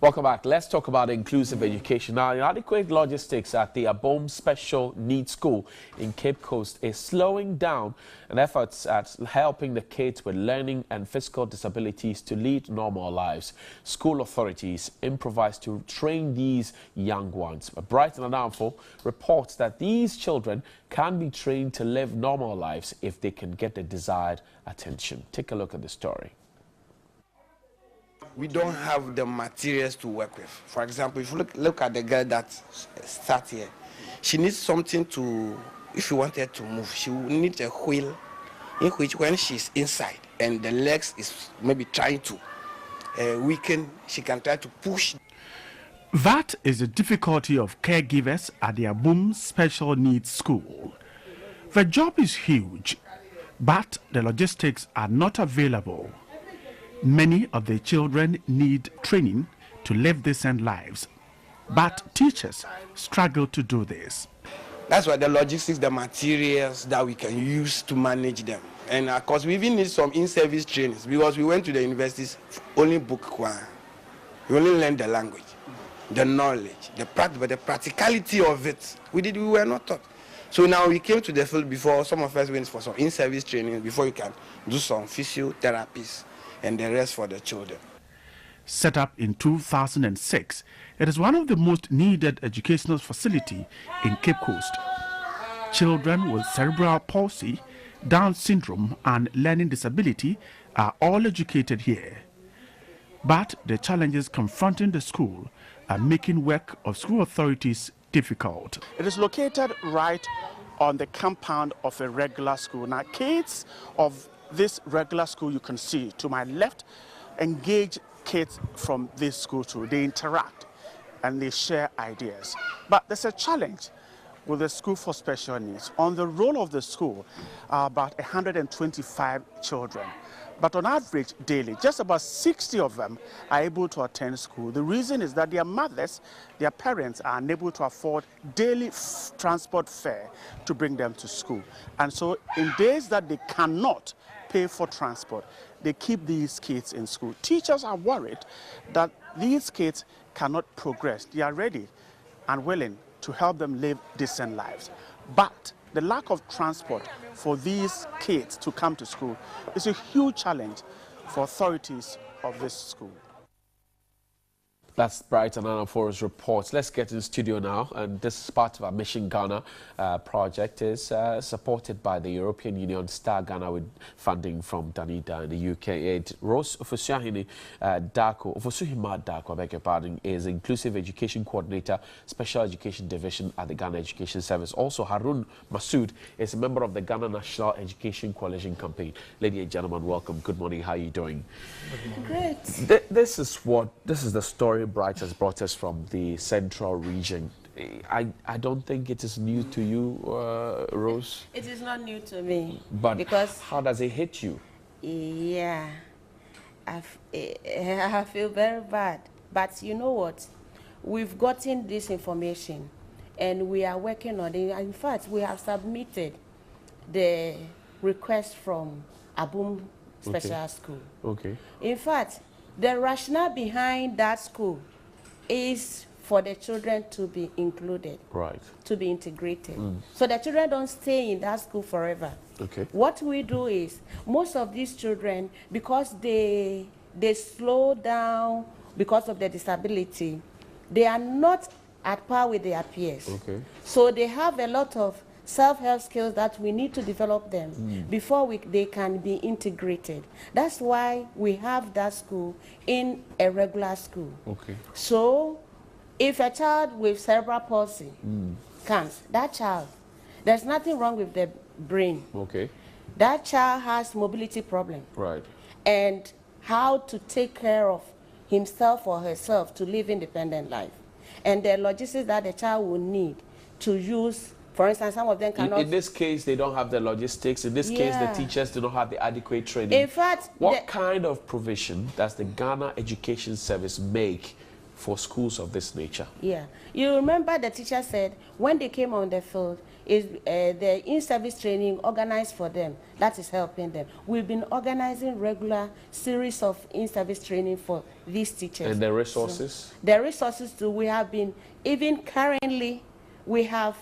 Welcome back. Let's talk about inclusive education. Now, inadequate logistics at the Abom Special Needs School in Cape Coast is slowing down an efforts at helping the kids with learning and physical disabilities to lead normal lives. School authorities improvise to train these young ones. Brighton and Downfall reports that these children can be trained to live normal lives if they can get the desired attention. Take a look at the story. We don't have the materials to work with. For example, if you look at the girl that starts here, she needs something to, if you want her to move, she will need a wheel in which when she's inside and the legs is maybe trying to weaken, she can try to push. That is the difficulty of caregivers at the Abom Special Needs School. The job is huge, but the logistics are not available. Many of the children need training to live decent lives, but teachers struggle to do this. That's why the logistics, the materials that we can use to manage them. And of course, we even need some in-service trainings, because we went to the universities, only book one. We only learned the language, the knowledge, but the practicality of it, we were not taught. So now we came to the field before, some of us went for some in-service training before you can do some physiotherapies and the rest for the children. Set up in 2006, it is one of the most needed educational facilities in Cape Coast. Children with cerebral palsy, Down syndrome and learning disability are all educated here. But the challenges confronting the school are making work of school authorities difficult. It is located right on the compound of a regular school. Now, kids of this regular school you can see to my left engage kids from this school too. They interact and they share ideas. But there's a challenge with the school for special needs. On the roll of the school are about 125 children. But on average daily, just about 60 of them are able to attend school. The reason is that their mothers, their parents are unable to afford daily transport fare to bring them to school. And so in days that they cannot pay for transport, they keep these kids in school. Teachers are worried that these kids cannot progress. They are ready and willing to help them live decent lives. But the lack of transport for these kids to come to school is a huge challenge for authorities of this school. That's Brighton and Forest reports. Let's get in the studio now, and this is part of our Mission Ghana project. Is supported by the European Union, Star Ghana, with funding from Danida in the UK. Rose Ofosuhima Dako, I beg your pardon, is Inclusive Education Coordinator, Special Education Division at the Ghana Education Service. Also, Harun Masood is a member of the Ghana National Education Coalition Campaign. Ladies and gentlemen, welcome. Good morning. How are you doing? Great. This is the story Bright has brought us from the central region. I don't think it is new to you, Rose. It is not new to me. But because how does it hit you? Yeah, I feel very bad. But you know what? We've gotten this information and we are working on it. In fact, we have submitted the request from Abom Special School. Okay. In fact, the rationale behind that school is for the children to be included, right? To be integrated. So the children don't stay in that school forever. Okay. What we do is, most of these children, because they slow down because of their disability, they are not at par with their peers. Okay. So they have a lot of self-help skills that we need to develop them before they can be integrated. That's why we have that school in a regular school. Okay. So if a child with cerebral palsy comes, that child, there's nothing wrong with the brain. Okay. That child has mobility problem. Right. And how to take care of himself or herself to live independent life. and the logistics that the child will need to use. For instance, some of them cannot. In this case, they don't have the logistics. In this case, the teachers do not have the adequate training. In fact, what kind of provision does the Ghana Education Service make for schools of this nature? Yeah. You remember the teacher said when they came on the field, is the in-service training organized for them. That is helping them. We've been organizing regular series of in-service training for these teachers. And the resources? So, the resources too, we have been, even currently, we have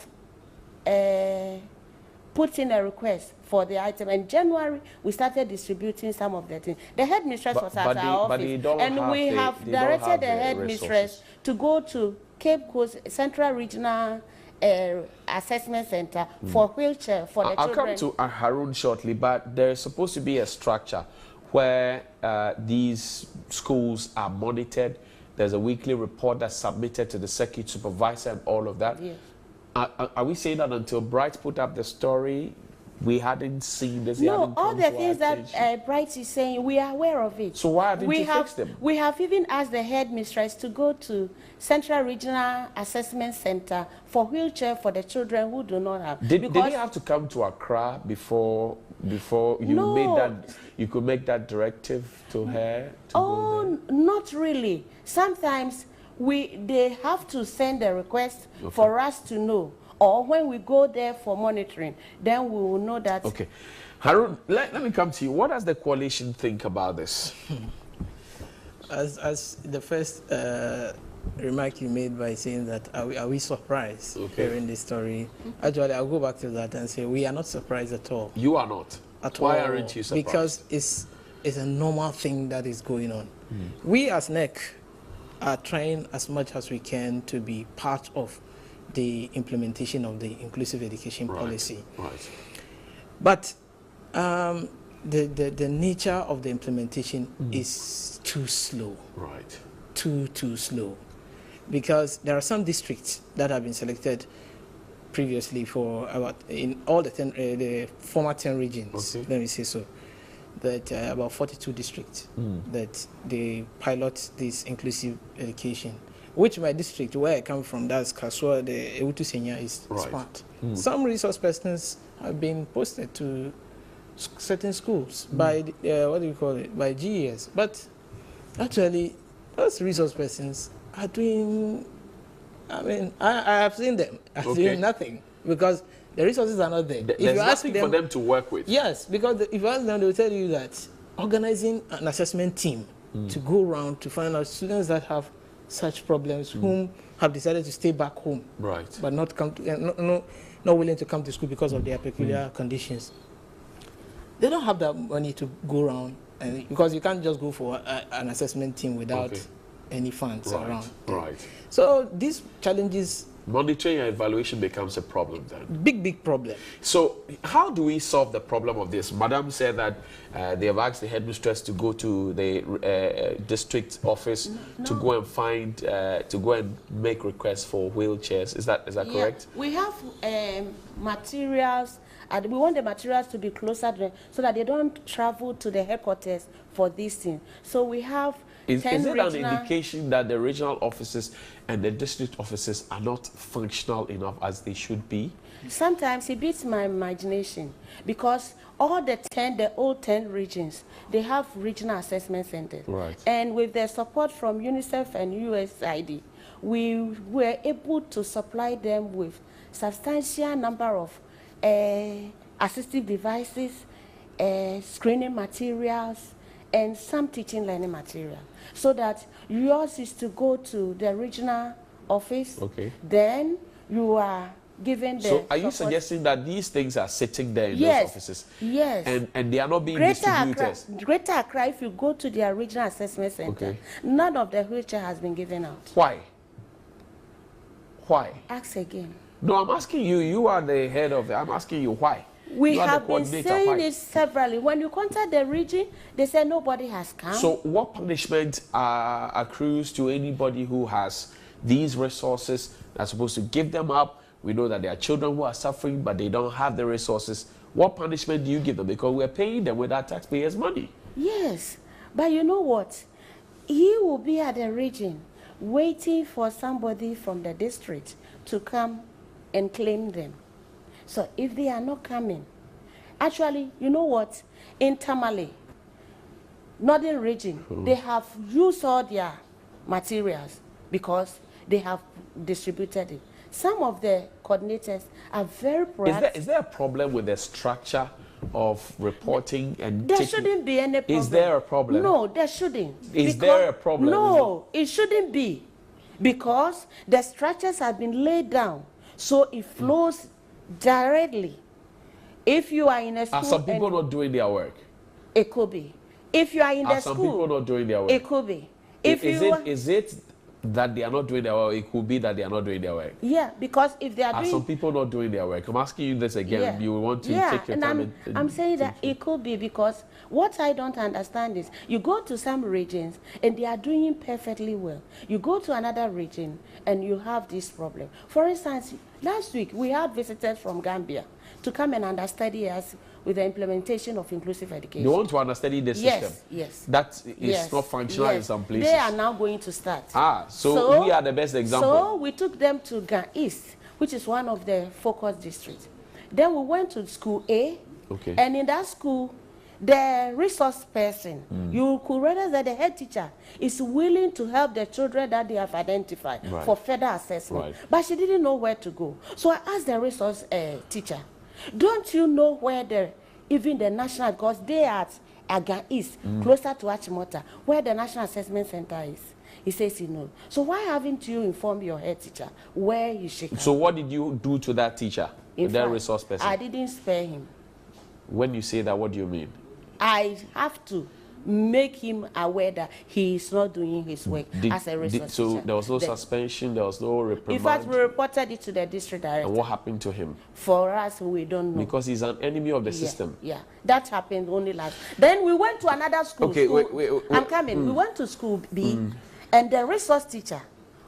put in a request for the item. In January, we started distributing some of the things. The headmistress was at our office, and we have directed the headmistress to go to Cape Coast Central Regional Assessment Center for wheelchair for the children. I'll come to Harun shortly, but there's supposed to be a structure where these schools are monitored. There's a weekly report that's submitted to the circuit supervisor and all of that. Yes. Are we saying that until Bright put up the story, we hadn't seen this? No, all the things that Bright is saying, we are aware of it. So why haven't you fixed them? We have even asked the headmistress to go to Central Regional Assessment Center for wheelchair for the children who do not have. Did you have to come to Accra before you made that? You could make that directive to her. Not really. Sometimes they have to send a request for us to know, or when we go there for monitoring, then we will know that. Okay, Harun, let me come to you. What does the coalition think about this? As the first remark you made by saying that are we surprised hearing this story? Actually, I'll go back to that and say we are not surprised at all. You are not? At Why all, aren't you surprised? Because it's a normal thing that is going on. We as NEC are trying as much as we can to be part of the implementation of the inclusive education policy. Right. But the nature of the implementation is too slow. Right. Too slow. Because there are some districts that have been selected previously for in all the former 10 regions, let me say so, that about 42 districts that they pilot this inclusive education, which my district, where I come from, that's Kasua, the Ewutu Senya is part. Some resource persons have been posted to certain schools by, what do you call it, by GES. But actually, those resource persons are doing, I mean, I have seen them, are doing nothing because the resources are not there. There's nothing for them to work with. Yes, because if you ask them, they will tell you that organizing an assessment team to go around to find out students that have such problems, whom have decided to stay back home, but not come to, not willing to come to school because of their peculiar conditions. They don't have that money to go around, because you can't just go for an assessment team without any funds around. Right. So these challenges. Monitoring and evaluation becomes a problem then. Big problem. So how do we solve the problem of this? Madam said that they have asked the headmistress to go to the district office to go and find, to go and make requests for wheelchairs. Is that correct? We have materials, and we want the materials to be closer to them so that they don't travel to the headquarters for these things. So we have Is it an indication that the regional offices and the district offices are not functional enough as they should be? Sometimes it beats my imagination because all the old 10 regions, they have regional assessment centers. Right. And with the support from UNICEF and USAID, we were able to supply them with substantial number of assistive devices, screening materials, and some teaching learning material, so that yours is to go to the regional office. Then you are given the So are you suggesting that these things are sitting there in Yes. those offices? Yes. And they are not being Greater distributed? Greater Accra, if you go to their regional assessment center, none of the wheelchair has been given out. Why? Why? Ask again. No, I'm asking you. You are the head of it. I'm asking you why. We You are the have been coordinator. saying Why? it severally. When you contact the region, they say nobody has come. So what punishment accrues to anybody who has these resources that's supposed to give them up? We know that there are children who are suffering, but they don't have the resources. What punishment do you give them? Because we're paying them with our taxpayers' money. Yes, but you know what? He will be at the region waiting for somebody from the district to come and claim them. So if they are not coming, actually, you know what? In Tamale, Northern region, they have used all their materials because they have distributed it. Some of the coordinators are very proactive. Is there a problem with the structure of reporting and there shouldn't be any problem. Is there a problem? No, there shouldn't. Is there a problem? No, it shouldn't be, because the structures have been laid down, so it flows directly. If you are in a school, are some people not doing their work? It could be. If you are in the some school, people not doing their work? It could be. Is it that they are not doing their work? It could be that they are not doing their work. Yeah, because if they are doing... some people not doing their work? I'm asking you this again. Yeah. You want to take your time. I'm saying that it could be, because what I don't understand is you go to some regions and they are doing perfectly well. You go to another region and you have this problem. For instance, last week we had visitors from Gambia to come and understudy us with the implementation of inclusive education. You want to understudy the system? Yes. That is not functional in some places. They are now going to start. So we are the best example. So we took them to Gan East, which is one of the focus districts. Then we went to school A, and in that school, the resource person, you could realize that the head teacher is willing to help the children that they have identified for further assessment. But she didn't know where to go. So I asked the resource teacher, don't you know where even the national, because they are at Aga East, closer to Achimota, where the National Assessment Center is? He says he knows. So why haven't you informed your head teacher where you should? So what did you do to that teacher, that resource person? I didn't spare him. When you say that, what do you mean? I have to make him aware that he is not doing his work as a resource so teacher. there was no suspension, there was no reprimand? In fact, we reported it to the district director. And what happened to him? For us, we don't know. Because he's an enemy of the system. Yeah, that happened only last. Then we went to another school. Okay, wait. I'm coming. We went to school B, and the resource teacher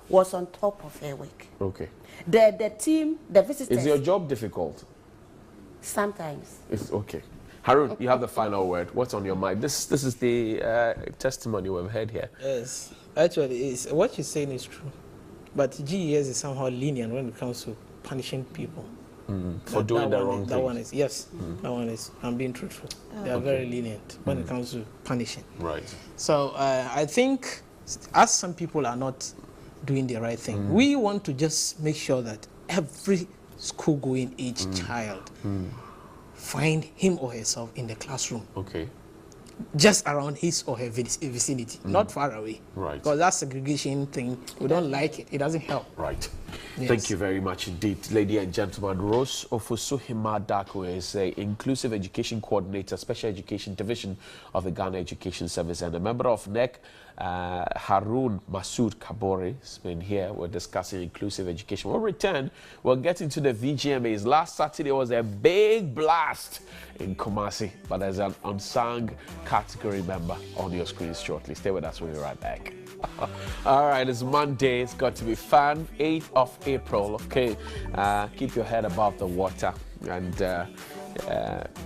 was on top of her work. Okay. The team, the visitors. Is your job difficult? Sometimes. It's okay. Harun, you have the final word. What's on your mind? This is the testimony we've heard here. Yes, actually, what you're saying is true. But GES is somehow lenient when it comes to punishing people. For doing the wrong thing. That one is, yes, that one is, I'm being truthful. They are very lenient when it comes to punishing. Right. So I think, as some people are not doing the right thing, we want to just make sure that every school-going age child find him or herself in the classroom. Okay. Just around his or her vicinity, not far away. Right. Because that segregation thing, we don't like it. It doesn't help. Right. Yes. Thank you very much indeed, ladies and gentlemen. Rose Ofosuhima Dako is a Inclusive Education Coordinator, Special Education Division of the Ghana Education Service, and a member of NEC. Harun Masood Kabore has been here. We're discussing inclusive education. We'll return. We'll get into the VGMAs. Last Saturday was a big blast in Kumasi, but there's an unsung category member on your screens shortly. Stay with us. We'll be right back. All right, it's Monday. It's got to be fun. 8th of April. Okay, keep your head above the water and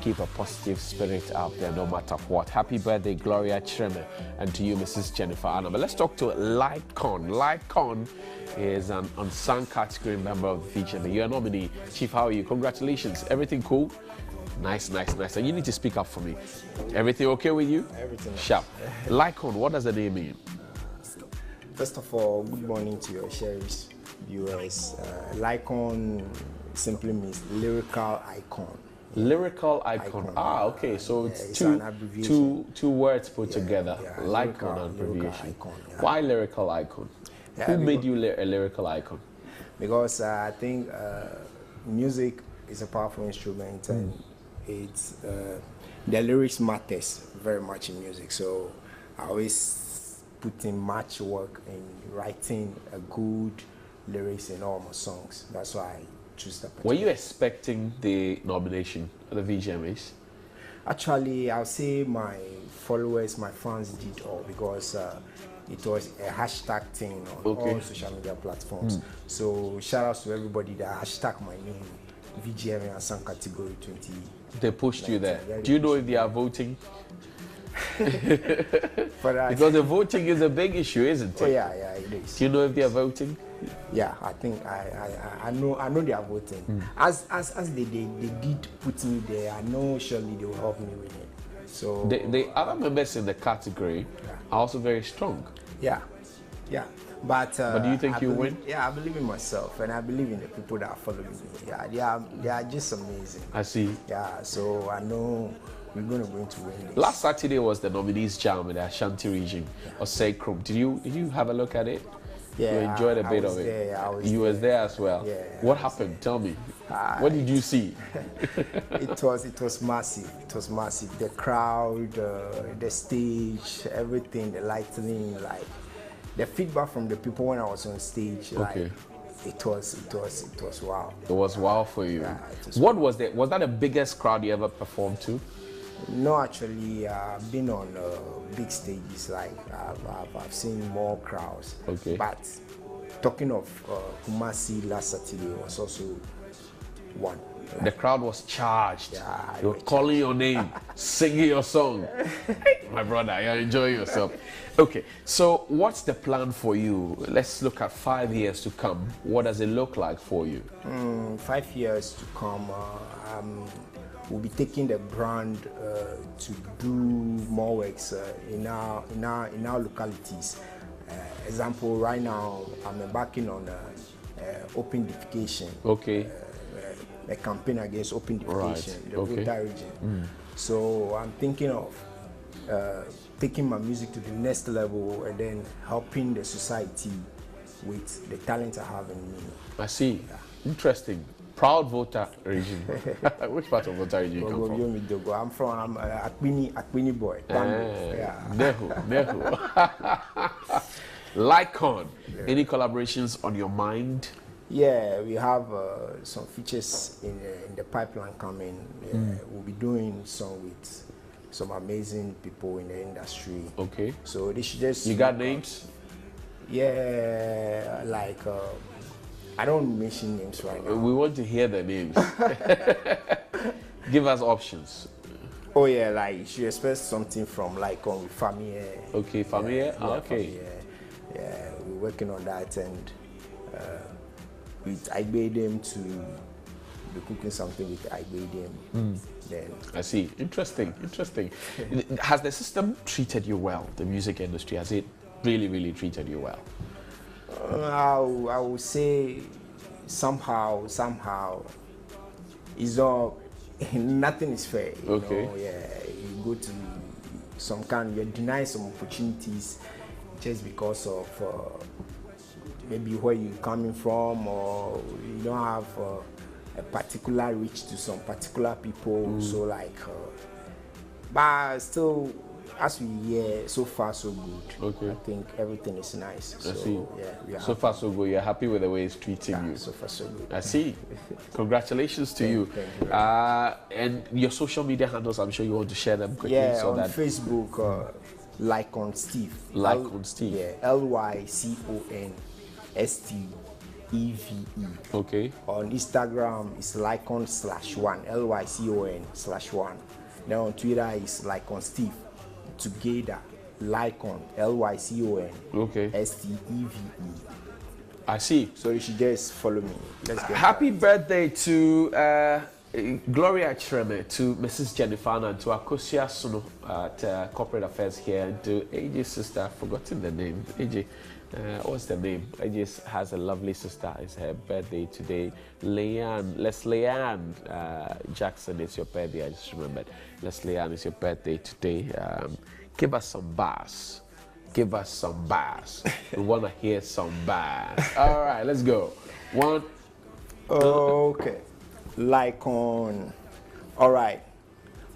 keep a positive spirit out there no matter what. Happy birthday, Gloria Chreme, and to you, Mrs. Jennifer Anna. But let's talk to Lycon. Lycon is an unsung category member of the VGMA. You're a nominee. Chief, how are you? Congratulations. Everything cool? Nice. And you need to speak up for me. Everything okay with you? Everything. Sharp. Lycon, what does the name mean? First of all, good morning to your Sheriff's viewers. Lycon simply means lyrical icon. Lyrical icon. Okay. So it's two words put together. Lycon abbreviation. Icon, Why lyrical icon? Who made you a lyrical icon? Because I think music is a powerful instrument, and it's the lyrics matters very much in music. So I always put in much work in writing a good lyrics in all my songs. That's why I choose that particular. Were you expecting the nomination at the VGMAs? Actually, I'll say my followers, my fans did all, because it was a hashtag thing on all social media platforms. So shout out to everybody that hashtag my name, VGMA and some category 20. They pushed you there. Do you know if they are voting? Because the voting is a big issue, isn't it? Oh yeah, it is. Do you know if they are voting? Yeah, I think I know they are voting. As they did put me there, I know surely they will help me with it. So the other members in the category are also very strong. Yeah. But do you think you win? Yeah, I believe in myself, and I believe in the people that are following me. Yeah, they are just amazing. I see. Yeah, so I know we're going to win this. Last Saturday was the nominees jam in the Ashanti region of Sekrom. Did you have a look at it? Yeah, you enjoyed a bit of it. You was there as well. Yeah. What happened? Tell me. What did you see? It was massive. It was massive. The crowd, the stage, everything, the lighting, like the feedback from the people when I was on stage. Okay. Like, it was wow. It was wow for you. Yeah, what was that? Was that the biggest crowd you ever performed to? No, actually, I've been on big stages. Like I've seen more crowds. Okay. But talking of Kumasi last Saturday was also one. The crowd was charged. Yeah, they were calling your name, singing your song. My brother, you're enjoying yourself. Okay, so what's the plan for you? Let's look at 5 years to come. What does it look like for you? 5 years to come, we'll be taking the brand to do more works in our localities. Example, right now I'm embarking on open defecation. Okay. A campaign against open defecation, the Volta region. So I'm thinking of taking my music to the next level and then helping the society with the talent I have in me. I see. Yeah. Interesting. Proud Volta region. Which part of Volta region you come from? I'm Akpini boy. Nehu. Lycon. Yeah. Any collaborations on your mind? Yeah, we have some features in the pipeline coming. We'll be doing some with some amazing people in the industry. Okay. So they should just... You got names? Yeah, like... I don't mention names right now. We want to hear the names. Give us options. Oh yeah, like you should expect something from Lycon with Famille. Okay, Famille? Okay. Yeah, we're working on that, and I made them to be cooking something with them. Then I see. Interesting. Has the system treated you well? The music industry, has it really treated you well? I would say somehow it's all nothing is fair. You know? Yeah, you go to some kind, you're denied some opportunities just because of maybe where you're coming from, or you don't have a particular reach to some particular people. So like, but still, as we hear, so far so good. Okay. I think everything is nice. I see. Yeah, we are so far so good. You're happy with the way it's treating you. So far so good. I see. Congratulations to you. Thank you. And your social media handles, I'm sure you want to share them quickly. Yeah, so on that Facebook, Lycon Steve. Lycon Steve. Yeah, LYCON STEVE. Okay. On Instagram, it's Lycon/1, LYCON/1. Then on Twitter, it's Lycon Steve. Together, Lycon, LYCON. Okay. STEVE. I see. So you should just follow me. Happy birthday to Gloria Chreme, to Mrs. Jennifer, and to Akosia Suno at Corporate Affairs here, and to AJ's sister. I've forgotten the name. AJ. What's the name? I just has a lovely sister. It's her birthday today. Leslie Ann Jackson is your birthday. I just remembered. Leslie Ann is your birthday today. Give us some bars. Give us some bars. We want to hear some bars. All right, let's go. One. Okay. Lycon. All right.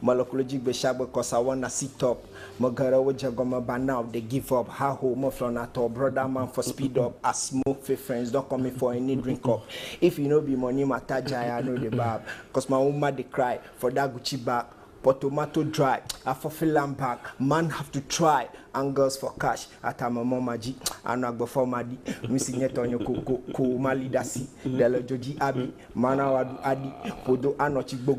Malokologic Beshaba, cause I wanna sit up. Magara Wajagoma by now, they give up. How home from at all, brother man for speed up. I smoke for friends, don't come me for any drink up. If you know be money, Matajaya, I know the bab. Cause my woman they cry for that Gucci bag. But tomato dry, I fulfill them back. Man have to try. angles for cash. Atama momaji, anagbo for madi, Misinyetonyo ko malidasi, Delo Joji Abi, Manawadu Adi, Podo Anochi go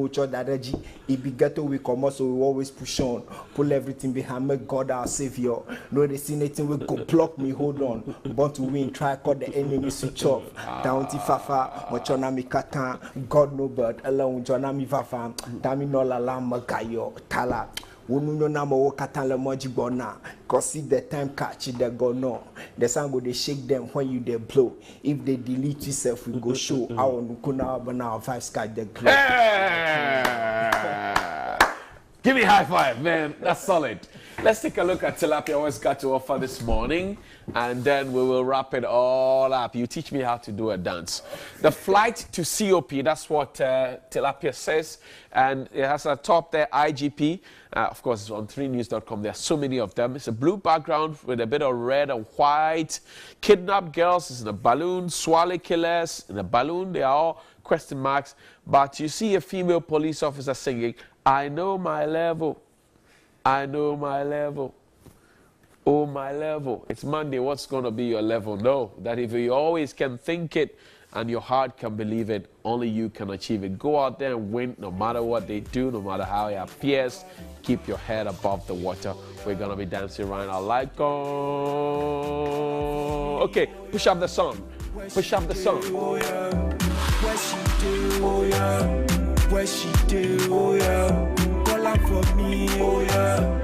Chodareji, Ibigato we come so we always push on, pull everything behind me, God our savior. No they see nothing we go block me, hold on. Born to win, try call the enemy switch off. Down Fafa, Mochona mi katan, God no bird, alone Jona mi fafa, Dami no la lama gayo, Tala. Women no more katan le moji bona. Cause see the time catch they go no. The sound go they shake them when you they blow. If they delete yourself, we go show our nukuna bana 5 sky the glow. Give me a high five, man. That's solid. Let's take a look at Tilapia what's got to offer this morning, and then we will wrap it all up. You teach me how to do a dance. The flight to COP, that's what Tilapia says, and it has a top there, IGP. Of course, it's on 3news.com. There are so many of them. It's a blue background with a bit of red and white. Kidnapped girls is in a balloon. Swally killers in a balloon. They are all question marks. But you see a female police officer singing, I know my level. I know my level. Oh, my level. It's Monday. What's going to be your level? Know that if you always can think it and your heart can believe it, only you can achieve it. Go out there and win no matter what they do, no matter how it appears. Keep your head above the water. We're going to be dancing right now. Like, okay, push up the song. Push up the song. Oh, yeah. What she do? Oh, yeah. What she do? Oh, yeah. Call out for me. Oh, yeah.